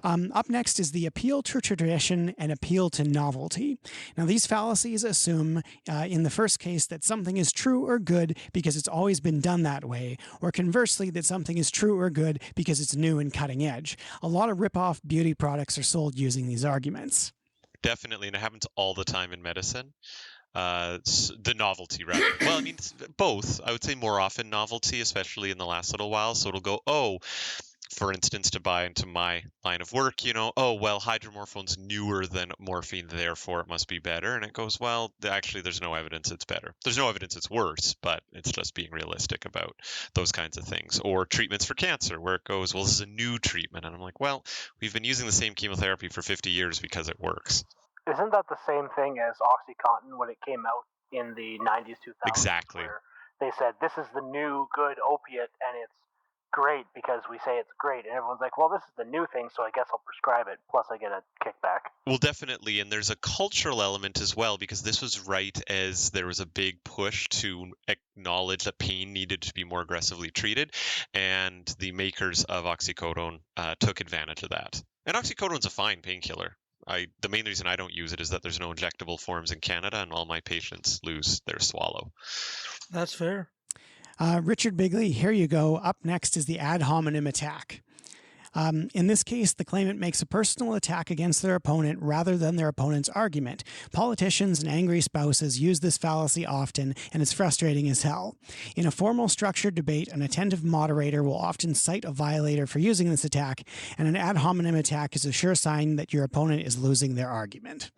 Up next is the appeal to tradition and appeal to novelty. Now, these fallacies assume, in the first case, that something is true or good because it's always been done that way, or conversely, that something is true or good because it's new and cutting edge. A lot of rip-off beauty products are sold using these arguments. Definitely, and it happens all the time in medicine. The novelty, rather. Well, I mean, both. I would say more often novelty, especially in the last little while. So it'll go, for instance, to buy into my line of work, oh, well, hydromorphone's newer than morphine, therefore it must be better. And it goes, well, actually, there's no evidence it's better. There's no evidence it's worse, but it's just being realistic about those kinds of things. Or treatments for cancer, where it goes, well, this is a new treatment. And I'm like, well, we've been using the same chemotherapy for 50 years because it works. Isn't that the same thing as OxyContin when it came out in the 90s, 2000s? Exactly. Where they said, this is the new good opiate, and it's great because we say it's great. And everyone's like, well, this is the new thing, so I guess I'll prescribe it. Plus, I get a kickback. Well, definitely. And there's a cultural element as well, because this was right as there was a big push to acknowledge that pain needed to be more aggressively treated. And the makers of oxycodone took advantage of that. And oxycodone's a fine painkiller. The main reason I don't use it is that there's no injectable forms in Canada, and all my patients lose their swallow. That's fair. Richard Bigley, here you go. Up next is the ad hominem attack. In this case, the claimant makes a personal attack against their opponent rather than their opponent's argument. Politicians and angry spouses use this fallacy often, and it's frustrating as hell. In a formal, structured debate, an attentive moderator will often cite a violator for using this attack, and an ad hominem attack is a sure sign that your opponent is losing their argument.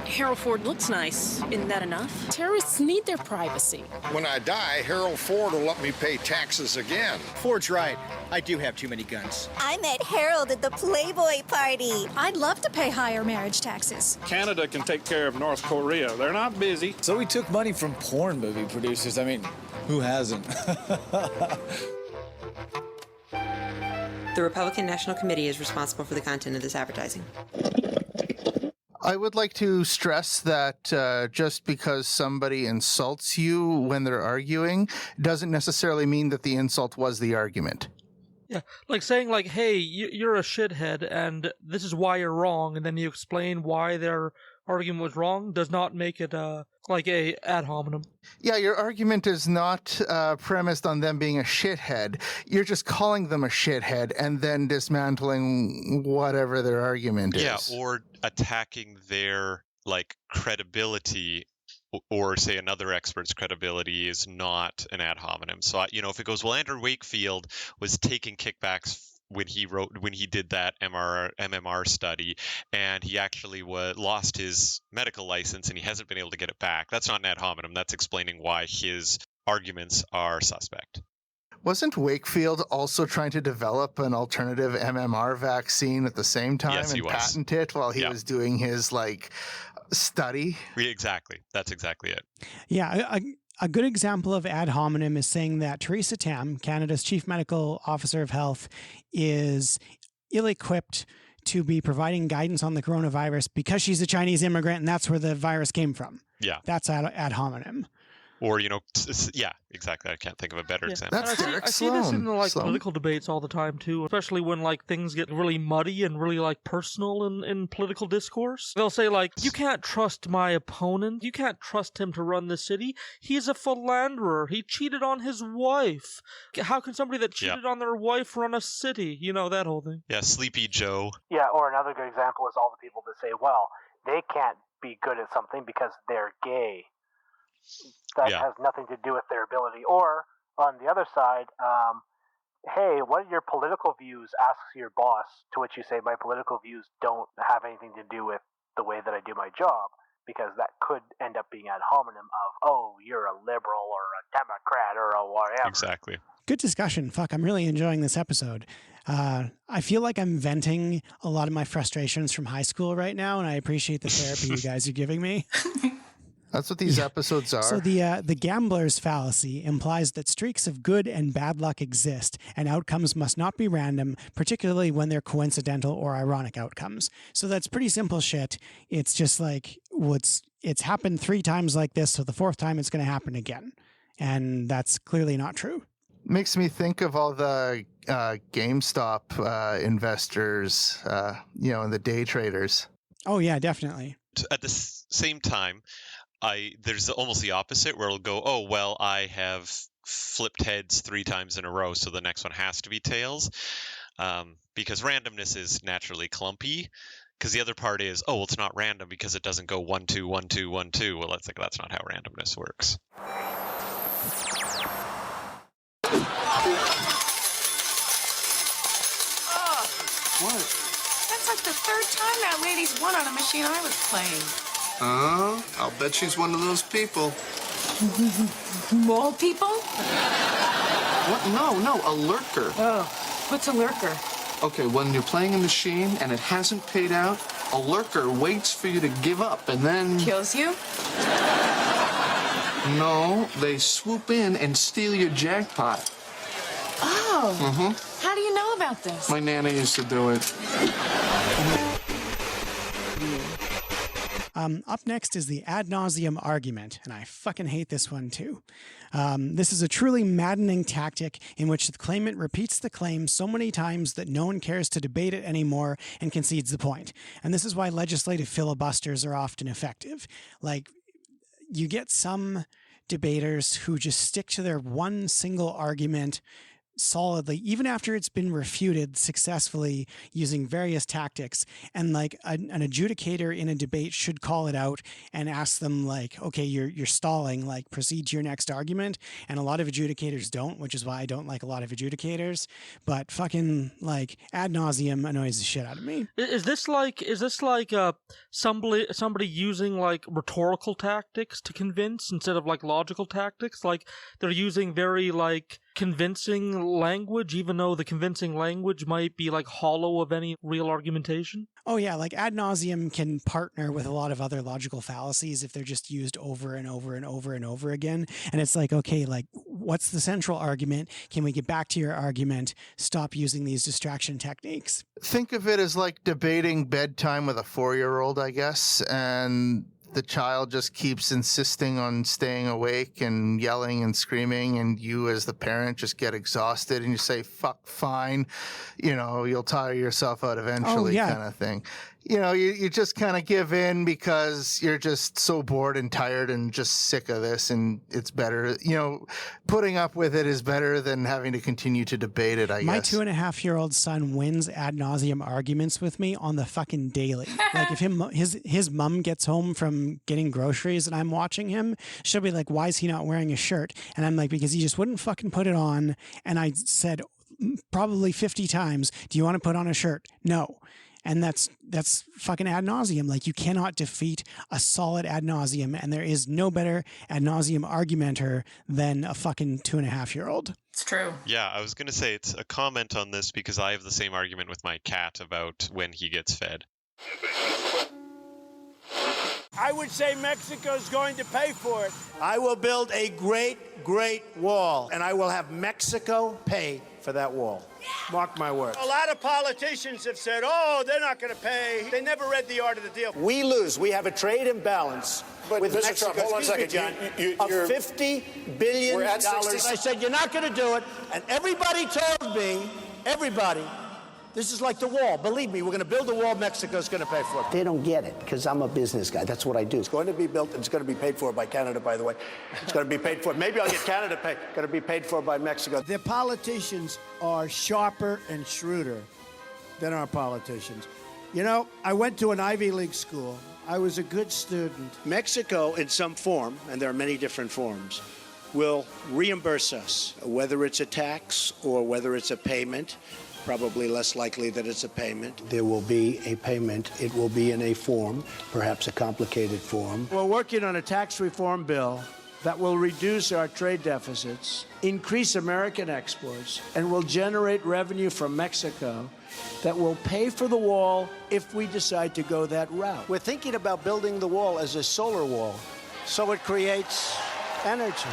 Harold Ford looks nice. Isn't that enough? Terrorists need their privacy. When I die, Harold Ford will let me pay taxes again. Ford's right. I do have too many guns. I met Harold at the Playboy party. I'd love to pay higher marriage taxes. Canada can take care of North Korea. They're not busy. So we took money from porn movie producers. I mean, who hasn't? The Republican National Committee is responsible for the content of this advertising. I would like to stress that just because somebody insults you when they're arguing doesn't necessarily mean that the insult was the argument. Yeah, like saying like, hey, you're a shithead and this is why you're wrong, and then you explain why their argument was wrong does not make it like a ad hominem. Yeah, your argument is not premised on them being a shithead. You're just calling them a shithead and then dismantling whatever their argument is. Yeah, or attacking their credibility, or say another expert's credibility is not an ad hominem. So if it goes, well, Andrew Wakefield was taking kickbacks when he did that MMR study, and he actually lost his medical license and he hasn't been able to get it back. That's not an ad hominem. That's explaining why his arguments are suspect. Wasn't Wakefield also trying to develop an alternative MMR vaccine at the same time and patent it while he was doing his study? Exactly. That's exactly it. Yeah. A good example of ad hominem is saying that Theresa Tam, Canada's Chief Medical Officer of Health, is ill-equipped to be providing guidance on the coronavirus because she's a Chinese immigrant and that's where the virus came from. Yeah. That's ad hominem. Or, yeah, exactly. I can't think of a better example. That's I see this in political debates all the time too, especially when things get really muddy and really personal in political discourse. They'll say you can't trust my opponent. You can't trust him to run the city. He's a philanderer. He cheated on his wife. How can somebody that cheated on their wife run a city? That whole thing. Yeah, Sleepy Joe. Yeah, or another good example is all the people that say, well, they can't be good at something because they're gay. that has nothing to do with their ability. Or on the other side, hey, what are your political views? Asks your boss, to which you say, my political views don't have anything to do with the way that I do my job, because that could end up being ad hominem of, oh, you're a liberal or a Democrat or a whatever. Exactly. Good discussion. Fuck, I'm really enjoying this episode. I feel like I'm venting a lot of my frustrations from high school right now, and I appreciate the therapy you guys are giving me. That's what these episodes are. So the gambler's fallacy implies that streaks of good and bad luck exist, and outcomes must not be random, particularly when they're coincidental or ironic outcomes. So that's pretty simple shit. It's just like it's happened 3 times like this, so the 4th time it's going to happen again. And that's clearly not true. Makes me think of all the GameStop investors, and the day traders. Oh, yeah, definitely. At the same time, there's almost the opposite, where it'll go, oh, well, I have flipped heads 3 times in a row, so the next one has to be tails, because randomness is naturally clumpy. Because the other part is, oh, well, it's not random because it doesn't go 1 2 1 2 1 2. Well, that's not how randomness works. What? That's like the 3rd time that lady's won on a machine I was playing. I'll bet she's one of those people. Mole people? What? No, a lurker. Oh, what's a lurker? Okay, when you're playing a machine and it hasn't paid out, a lurker waits for you to give up and then... Kills you? No, they swoop in and steal your jackpot. Oh. Mm-hmm. How do you know about this? My nana used to do it. Up next is the ad nauseam argument, and I fucking hate this one too. This is a truly maddening tactic in which the claimant repeats the claim so many times that no one cares to debate it anymore and concedes the point. And this is why legislative filibusters are often effective. Like, you get some debaters who just stick to their one single argument solidly, even after it's been refuted successfully using various tactics. And like an adjudicator in a debate should call it out and ask them, like, okay, you're stalling, like, proceed to your next argument. And a lot of adjudicators don't, which is why I don't like a lot of adjudicators. But fucking, like, ad nauseum annoys the shit out of me. Is this like somebody using like rhetorical tactics to convince instead of like logical tactics? Like they're using very like convincing language, even though the convincing language might be like hollow of any real argumentation? Oh yeah, like ad nauseum can partner with a lot of other logical fallacies if they're just used over and over and over and over again. And it's like, okay, like, what's the central argument? Can we get back to your argument? Stop using these distraction techniques. Think of it as like debating bedtime with a 4-year-old, I guess, and the child just keeps insisting on staying awake and yelling and screaming, and you as the parent just get exhausted and you say, fuck, fine, you'll tire yourself out eventually, kind of thing. You just kind of give in because you're just so bored and tired and just sick of this, and it's better, putting up with it is better than having to continue to debate it, I guess. My 2.5-year-old son wins ad nauseum arguments with me on the fucking daily. Like if his mom gets home from getting groceries and I'm watching him, she'll be like, why is he not wearing a shirt? And I'm like, because he just wouldn't fucking put it on. And I said probably 50 times, do you want to put on a shirt? No. And that's fucking ad nauseum. Like, you cannot defeat a solid ad nauseum, and there is no better ad nauseum argumenter than a fucking 2.5-year-old. It's true. Yeah, I was going to say it's a comment on this because I have the same argument with my cat about when he gets fed. I would say Mexico's going to pay for it. I will build a great, great wall, and I will have Mexico pay for that wall. Mark my words. A lot of politicians have said, oh, they're not going to pay. They never read the art of the deal. We lose. We have a trade imbalance with Mr. Mexico. Trump, hold on a second. John, of $50 billion. We're at 60. I said, you're not going to do it. And everybody told me, this is like the wall. Believe me, we're going to build the wall. Mexico's going to pay for it. They don't get it because I'm a business guy. That's what I do. It's going to be built. It's going to be paid for by Canada, by the way. It's going to be paid for. Maybe I'll get Canada paid. Going to be paid for by Mexico. The politicians are sharper and shrewder than our politicians. You know, I went to an Ivy League school. I was a good student. Mexico, in some form, and there are many different forms, will reimburse us, whether it's a tax or whether it's a payment. Probably less likely that it's a payment. There will be a payment. It will be in a form, perhaps a complicated form. We're working on a tax reform bill that will reduce our trade deficits, increase American exports, and will generate revenue from Mexico that will pay for the wall if we decide to go that route. We're thinking about building the wall as a solar wall, so it creates energy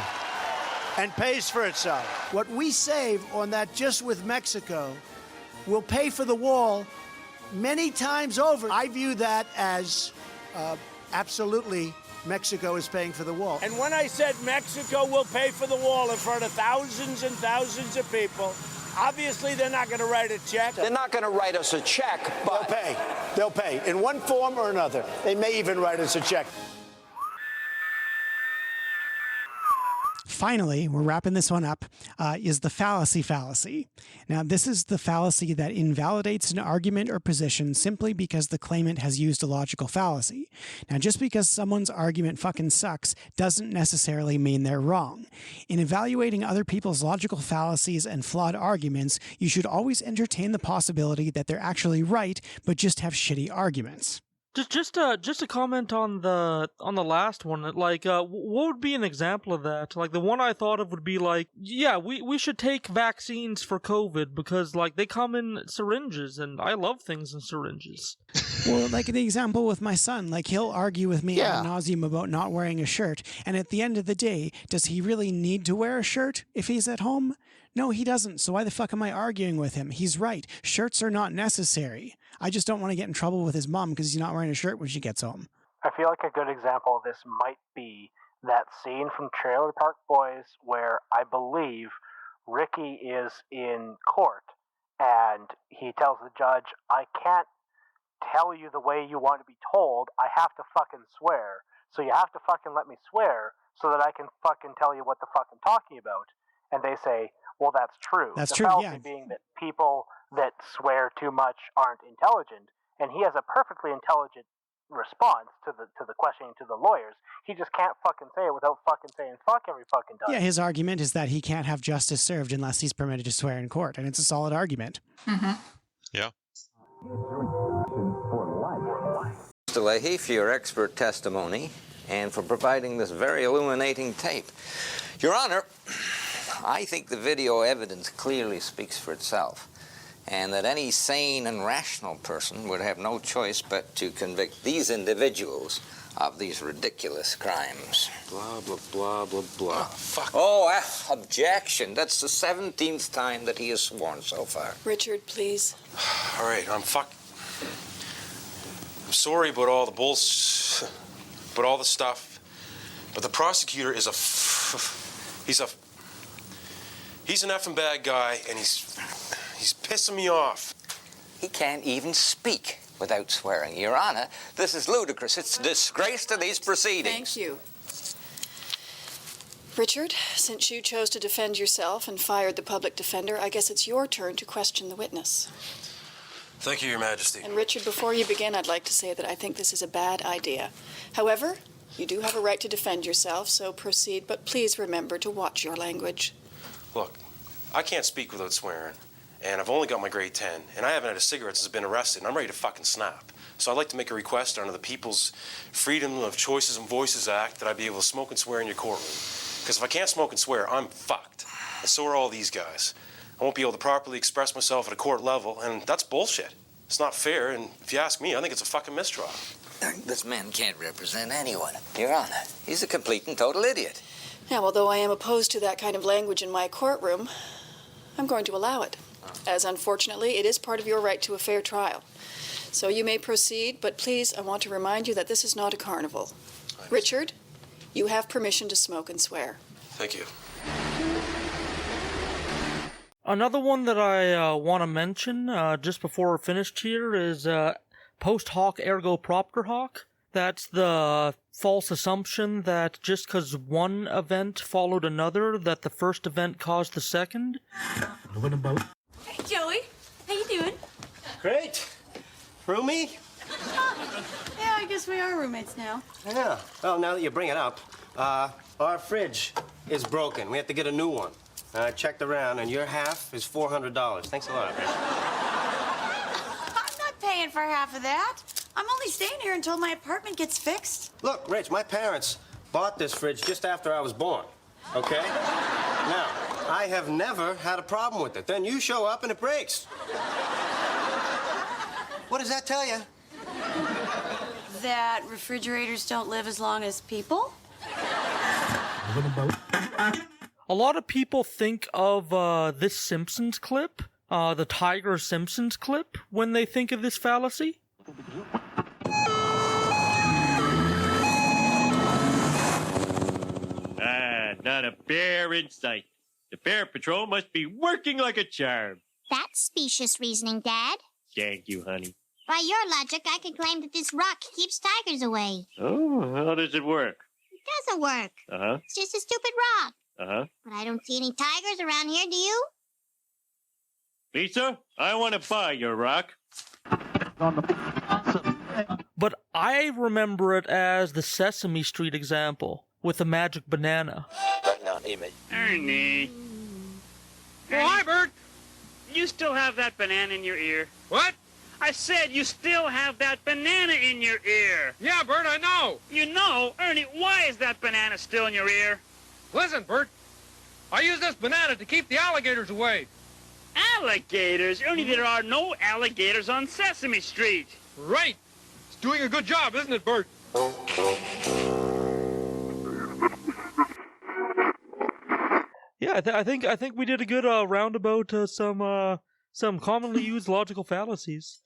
and pays for itself. What we save on that just with Mexico will pay for the wall many times over. I view that as absolutely Mexico is paying for the wall. And when I said Mexico will pay for the wall in front of thousands and thousands of people, obviously they're not going to write a check. They're not going to write us a check, but they'll pay. They'll pay in one form or another. They may even write us a check. Finally, we're wrapping this one up, is the fallacy. Now, this is the fallacy that invalidates an argument or position simply because the claimant has used a logical fallacy. Now, just because someone's argument fucking sucks doesn't necessarily mean they're wrong. In evaluating other people's logical fallacies and flawed arguments, you should always entertain the possibility that they're actually right, but just have shitty arguments. Just to comment on the last one, like, what would be an example of that? Like, the one I thought of would be like, yeah, we should take vaccines for COVID because, like, they come in syringes, and I love things in syringes. Well, like the example with my son, like, he'll argue with me ad nauseum about not wearing a shirt, and at the end of the day, does he really need to wear a shirt if he's at home? No, he doesn't, so why the fuck am I arguing with him? He's right. Shirts are not necessary. I just don't want to get in trouble with his mom because he's not wearing a shirt when she gets home. I feel like a good example of this might be that scene from Trailer Park Boys where I believe Ricky is in court and he tells the judge, I can't tell you the way you want to be told. I have to fucking swear. So you have to fucking let me swear so that I can fucking tell you what the fuck I'm talking about. And they say, well, that's true. That's the true, fallacy yeah. being that people that swear too much aren't intelligent, and he has a perfectly intelligent response to the questioning to the lawyers. He just can't fucking say it without fucking saying fuck every fucking time. Yeah, his argument is that he can't have justice served unless he's permitted to swear in court, and it's a solid argument. Mm-hmm. Yeah. Mr. Leahy, for your expert testimony and for providing this very illuminating tape. Your Honor, I think the video evidence clearly speaks for itself, and that any sane and rational person would have no choice but to convict these individuals of these ridiculous crimes. Blah, blah, blah, blah, blah. Fuck. Oh, objection. That's the 17th time that he has sworn so far. Richard, please. All right, I'm sorry about all the about all the stuff, but the prosecutor is he's an effing bad guy, and he's pissing me off. He can't even speak without swearing. Your Honor, this is ludicrous. It's a disgrace to these proceedings. Thank you. Richard, since you chose to defend yourself and fired the public defender, I guess it's your turn to question the witness. Thank you, Your Majesty. And Richard, before you begin, I'd like to say that I think this is a bad idea. However, you do have a right to defend yourself, so proceed, but please remember to watch your language. Look, I can't speak without swearing, and I've only got my grade 10, and I haven't had a cigarette since I've been arrested, and I'm ready to fucking snap. So I'd like to make a request under the People's Freedom of Choices and Voices Act that I be able to smoke and swear in your courtroom. Because if I can't smoke and swear, I'm fucked. And so are all these guys. I won't be able to properly express myself at a court level, and that's bullshit. It's not fair, and if you ask me, I think it's a fucking mistrial. This man can't represent anyone. Your Honor, he's a complete and total idiot. Now, although I am opposed to that kind of language in my courtroom, I'm going to allow it, as unfortunately it is part of your right to a fair trial. So you may proceed, but please, I want to remind you that this is not a carnival. Richard, you have permission to smoke and swear. Thank you. Another one that I want to mention just before we're finished here is post hoc ergo propter hoc. That's the false assumption that just because one event followed another, that the first event caused the second. Hey, Joey. How you doing? Great. Roomie? Yeah, I guess we are roommates now. Yeah. Well, now that you bring it up, our fridge is broken. We have to get a new one. I checked around, and your half is $400. Thanks a lot, Rich. I'm not paying for half of that. I'm only staying here until my apartment gets fixed. Look, Rich, my parents bought this fridge just after I was born, okay? Now, I have never had a problem with it. Then you show up and it breaks. What does that tell you? That refrigerators don't live as long as people? A lot of people think of this Simpsons clip, the Tiger Simpsons clip, when they think of this fallacy. Not a bear in sight. The Bear Patrol must be working like a charm. That's specious reasoning, Dad. Thank you, honey. By your logic, I could claim that this rock keeps tigers away. Oh, how does it work? It doesn't work. Uh-huh. It's just a stupid rock. Uh-huh. But I don't see any tigers around here, do you? Lisa, I want to buy your rock. But I remember it as the Sesame Street example with the magic banana. Ernie. Oh, hi, Bert. You still have that banana in your ear. What? I said you still have that banana in your ear. Yeah, Bert, I know. You know? Ernie, why is that banana still in your ear? Listen, Bert. I use this banana to keep the alligators away. Alligators? Ernie, there are no alligators on Sesame Street. Right. It's doing a good job, isn't it, Bert? Yeah, I think we did a good roundabout some commonly used logical fallacies.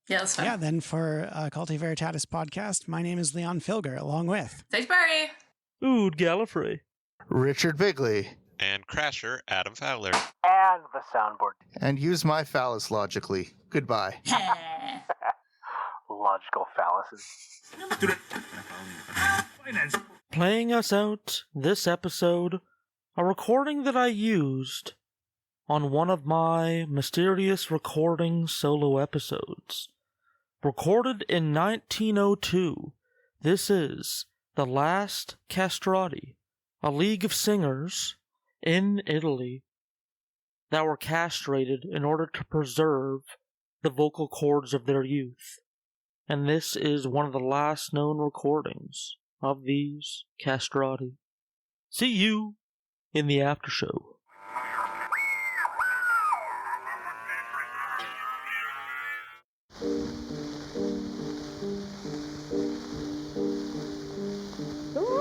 Yeah, that's fine. Yeah, then for Culti Veritatis podcast, my name is Leon Filger, along with Sainsbury, Ood Gallifrey, Richard Bigley, and Crasher Adam Fowler, and the soundboard. and use my phallus logically. Goodbye. Logical fallacies. Playing us out this episode, a recording that I used on one of my mysterious recording solo episodes. Recorded in 1902, this is The Last Castrati, a league of singers in Italy that were castrated in order to preserve the vocal cords of their youth. And this is one of the last known recordings of these castrati. See you in the after show. Oh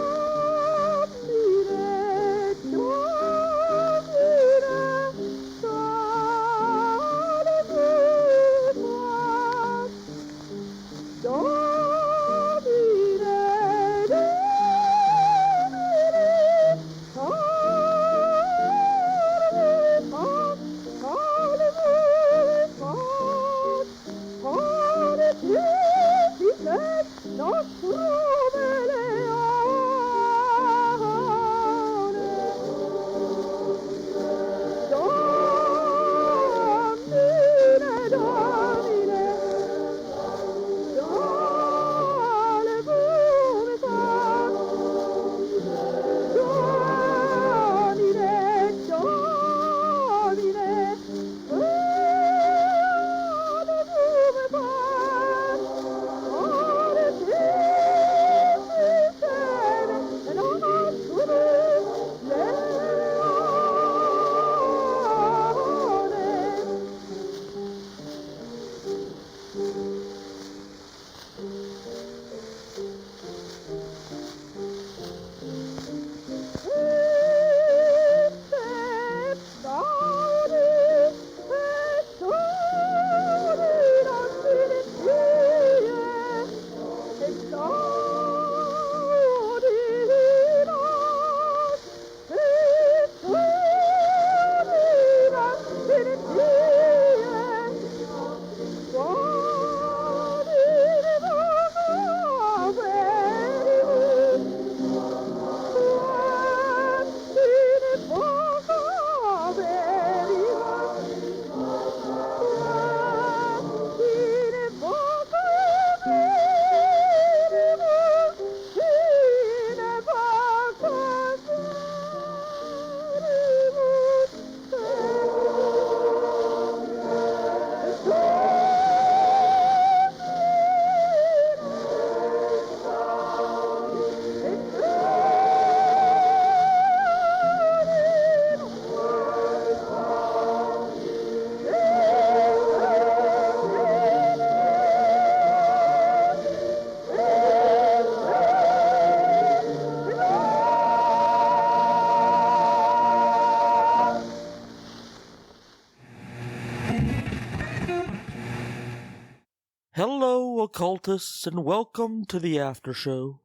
Hello, occultists, and welcome to the after show.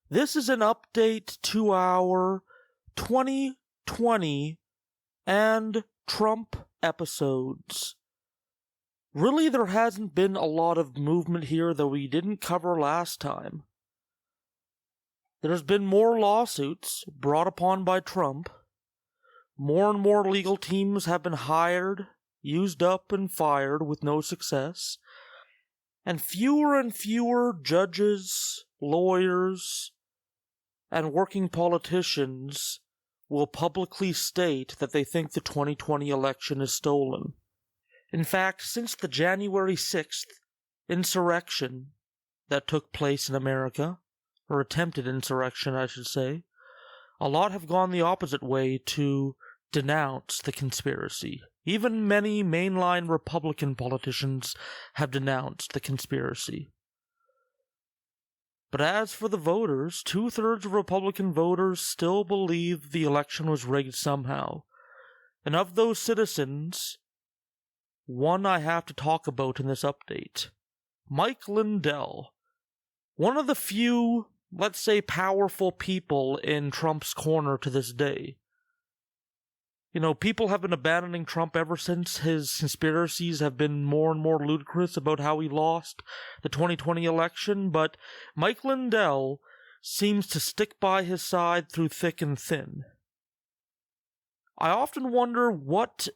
This is an update to our 2020 and Trump episodes. Really, there hasn't been a lot of movement here that we didn't cover last time. There's been more lawsuits brought upon by Trump. More and more legal teams have been hired, used up, and fired with no success. And fewer judges, lawyers, and working politicians will publicly state that they think the 2020 election is stolen. In fact, since the January 6th insurrection that took place in America, or attempted insurrection, I should say, a lot have gone the opposite way to denounce the conspiracy. Even many mainline Republican politicians have denounced the conspiracy. But as for the voters, 2/3 of Republican voters still believe the election was rigged somehow. And of those citizens, one I have to talk about in this update. Mike Lindell. One of the few, let's say, powerful people in Trump's corner to this day. You know, people have been abandoning Trump ever since his conspiracies have been more and more ludicrous about how he lost the 2020 election, but Mike Lindell seems to stick by his side through thick and thin. I often wonder what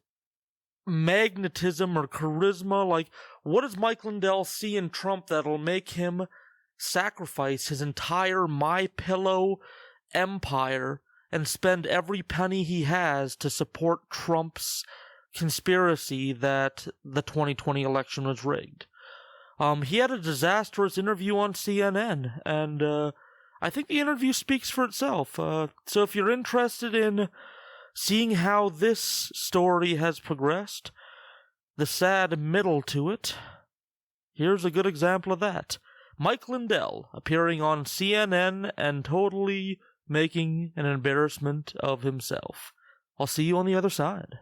magnetism or charisma, like, what does Mike Lindell see in Trump that'll make him sacrifice his entire MyPillow empire and spend every penny he has to support Trump's conspiracy that the 2020 election was rigged. He had a disastrous interview on CNN, and I think the interview speaks for itself. So if you're interested in seeing how this story has progressed, the sad middle to it, here's a good example of that. Mike Lindell appearing on CNN and totally making an embarrassment of himself. I'll see you on the other side.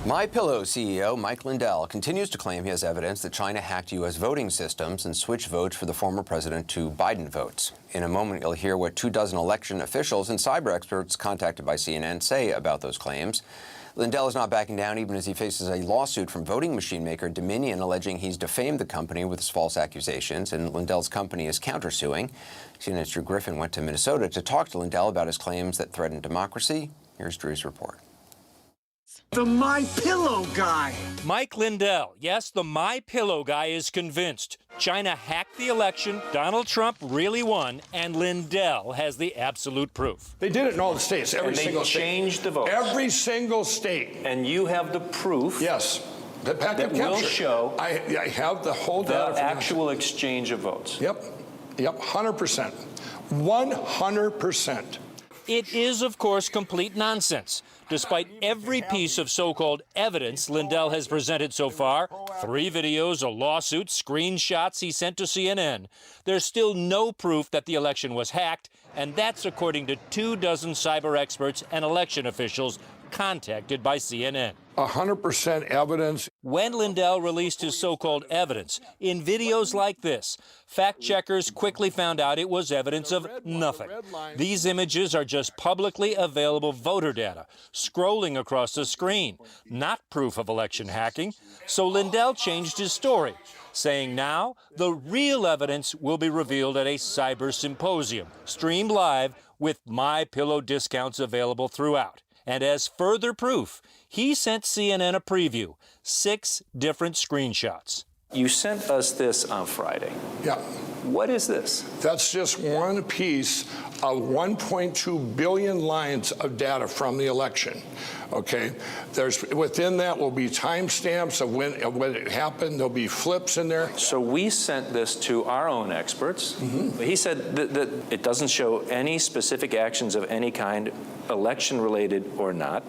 MyPillow CEO Mike Lindell continues to claim he has evidence that China hacked U.S. voting systems and switched votes for the former president to Biden votes. In a moment, you'll hear what 24 election officials and cyber experts contacted by CNN say about those claims. Lindell is not backing down even as he faces a lawsuit from voting machine maker Dominion alleging he's defamed the company with his false accusations, and Lindell's company is countersuing. CNN's Drew Griffin went to Minnesota to talk to Lindell about his claims that threaten democracy. Here's Drew's report. The MyPillow guy. Mike Lindell. Yes, the MyPillow guy is convinced. China hacked the election, Donald Trump really won, and Lindell has the absolute proof. They did it in all the states, every single state. They changed the vote. Every single state. And you have the proof. Yes. That will show I have the whole data. The actual exchange of votes. Yep, 100%. 100%. It is, of course, complete nonsense. Despite every piece of so-called evidence Lindell has presented so far, 3 videos, a lawsuit, screenshots he sent to CNN, there's still no proof that the election was hacked, and that's according to 24 cyber experts and election officials contacted by CNN. 100% evidence. When Lindell released his so-called evidence, in videos like this, fact-checkers quickly found out it was evidence of nothing. These images are just publicly available voter data, scrolling across the screen, not proof of election hacking. So Lindell changed his story, saying now the real evidence will be revealed at a cyber symposium, streamed live with MyPillow discounts available throughout. And as further proof, he sent CNN a preview, 6 different screenshots. You sent us this on Friday. Yeah. What is this? That's just one piece of 1.2 billion lines of data from the election. Okay, within that will be timestamps of when it happened. There'll be flips in there. So we sent this to our own experts. Mm-hmm. He said that it doesn't show any specific actions of any kind, election-related or not,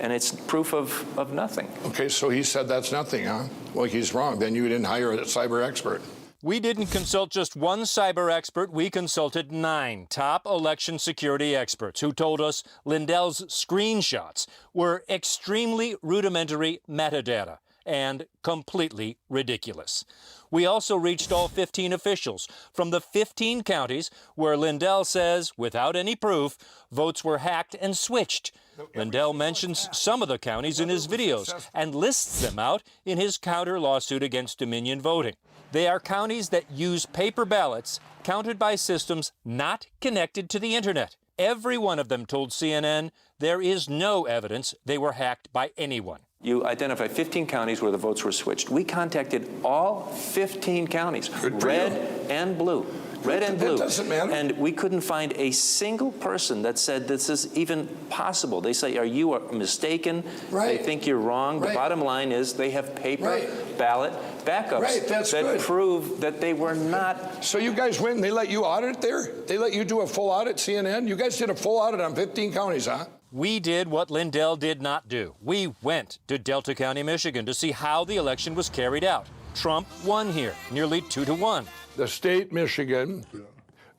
and it's proof of nothing. Okay, so he said that's nothing, huh? Well, he's wrong. Then you didn't hire a cyber expert. We didn't consult just one cyber expert. We consulted 9 top election security experts who told us Lindell's screenshots were extremely rudimentary metadata and completely ridiculous. We also reached all 15 officials from the 15 counties where Lindell says, without any proof, votes were hacked and switched. Lindell mentions some of the counties in his videos and lists them out in his counter lawsuit against Dominion Voting. They are counties that use paper ballots counted by systems not connected to the internet. Every one of them told CNN there is no evidence they were hacked by anyone. You identified 15 counties where the votes were switched. We contacted all 15 counties, red and blue. Red and blue. That doesn't matter. And we couldn't find a single person that said this is even possible. They say, are you mistaken? Right. They think you're wrong. Right. The bottom line is they have paper ballot backups that prove that they were not. So you guys went and they let you audit there? They let you do a full audit, CNN? You guys did a full audit on 15 counties, huh? We did what Lindell did not do. We went to Delta County, Michigan to see how the election was carried out. Trump won here, nearly 2-1. The state, Michigan,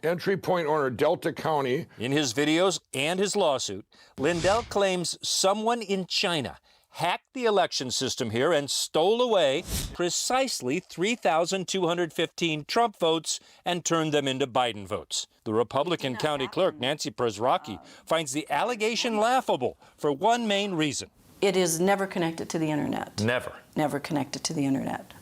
entry point owner, Delta County. In his videos and his lawsuit, Lindell claims someone in China hacked the election system here and stole away precisely 3,215 Trump votes and turned them into Biden votes. The Republican county clerk, Nancy Przrocki, finds the allegation laughable for one main reason. It is never connected to the internet. Never. Never connected to the internet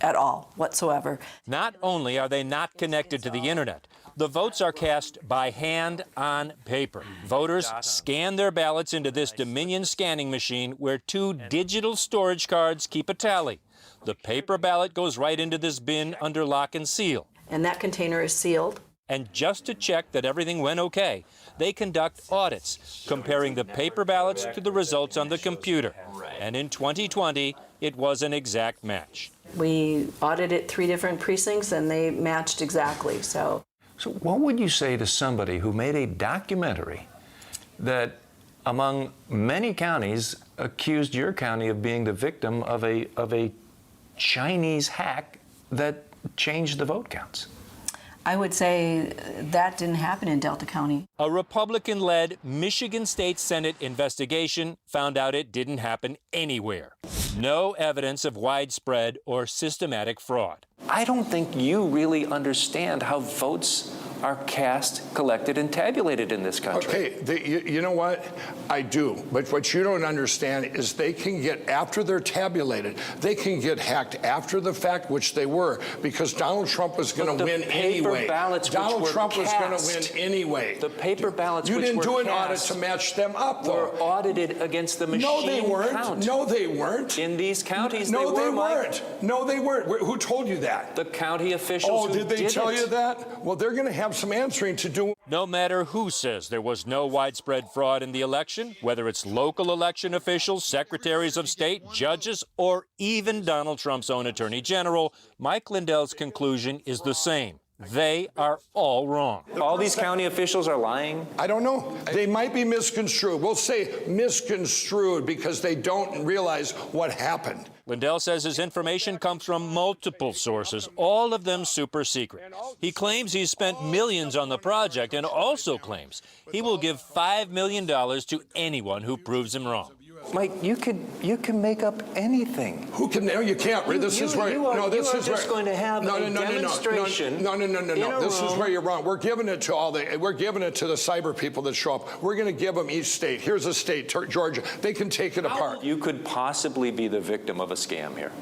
at all, whatsoever. Not only are they not connected to the internet, the votes are cast by hand on paper. Voters scan their ballots into this Dominion scanning machine where 2 digital storage cards keep a tally. The paper ballot goes right into this bin under lock and seal. And that container is sealed. And just to check that everything went okay, they conduct audits, comparing the paper ballots to the results on the computer. And in 2020, it was an exact match. We audited 3 different precincts, and they matched exactly, So what would you say to somebody who made a documentary that, among many counties, accused your county of being the victim of a Chinese hack that changed the vote counts? I would say that didn't happen in Delta County. A Republican-led Michigan State Senate investigation found out it didn't happen anywhere. No evidence of widespread or systematic fraud. I don't think you really understand how votes are cast, collected, and tabulated in this country. Okay, you know what? I do. But what you don't understand is they can get, after they're tabulated, they can get hacked after the fact, which they were, because Donald Trump was going to win anyway. Donald Trump was going to win anyway. The paper ballots you didn't do an audit to match them up, though. Were audited against the machine No, they weren't. count. No, they weren't. In these counties, no, they they were, weren't. Mike. No, they weren't. Who told you that? The county officials. Oh, did they tell you that? Well, they're going to have some answering to do. No matter who says there was no widespread fraud in the election, whether it's local election officials, secretaries of state, judges, or even Donald Trump's own attorney general, Mike Lindell's conclusion is the same. They are all wrong. All these county officials are lying? I don't know. They might be misconstrued. We'll say misconstrued because they don't realize what happened. Lindell says his information comes from multiple sources, all of them super secret. He claims he's spent millions on the project and also claims he will give $5 million to anyone who proves him wrong. Mike, you can make up anything. Who can? No, you can't. This is where. No, this is where. Going to have a demonstration. No. This is where you're wrong. We're giving it to We're giving it to the cyber people that show up. We're going to give them each state. Here's a state, Georgia. They can take it apart. You could possibly be the victim of a scam here.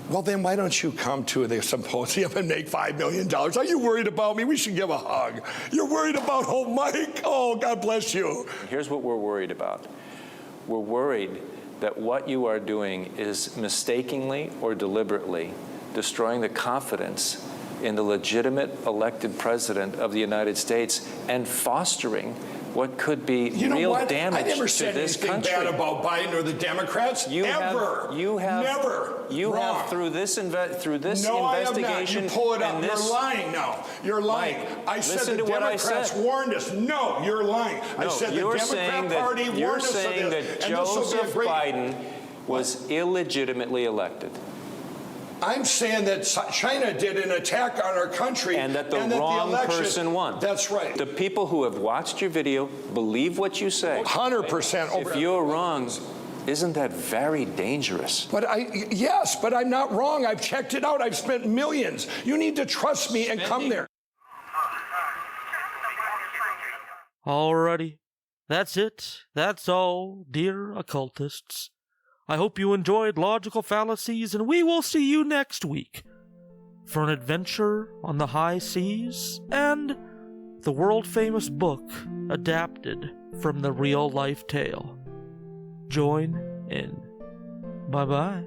Well, then why don't you come to the symposium and make $5 million? Are you worried about me? We should give a hug. You're worried about Mike? Oh, God bless you. Here's what we're worried about. We're worried that what you are doing is mistakenly or deliberately destroying the confidence in the legitimate elected president of the United States and fostering what could be real damage I never said to this anything country. bad about Biden or the Democrats. You never. You Wrong. have through this investigation. No, I have not. You pull it up. You're lying now. You're lying. Mike, I said the Democrats warned us. No, you're lying. I said the Democrat Party warned us of this. You're saying that Joseph Biden was illegitimately elected. I'm saying that China did an attack on our country and that the wrong person won. That's right. The people who have watched your video believe what you say. 100%. If you're wrong, Isn't that very dangerous? Yes, but I'm not wrong. I've checked it out. I've spent millions. You need to trust me and come there. Alrighty. That's it. That's all, dear occultists. I hope you enjoyed Logical Fallacies, and we will see you next week for an adventure on the high seas and the world-famous book adapted from the real-life tale. Join in. Bye-bye.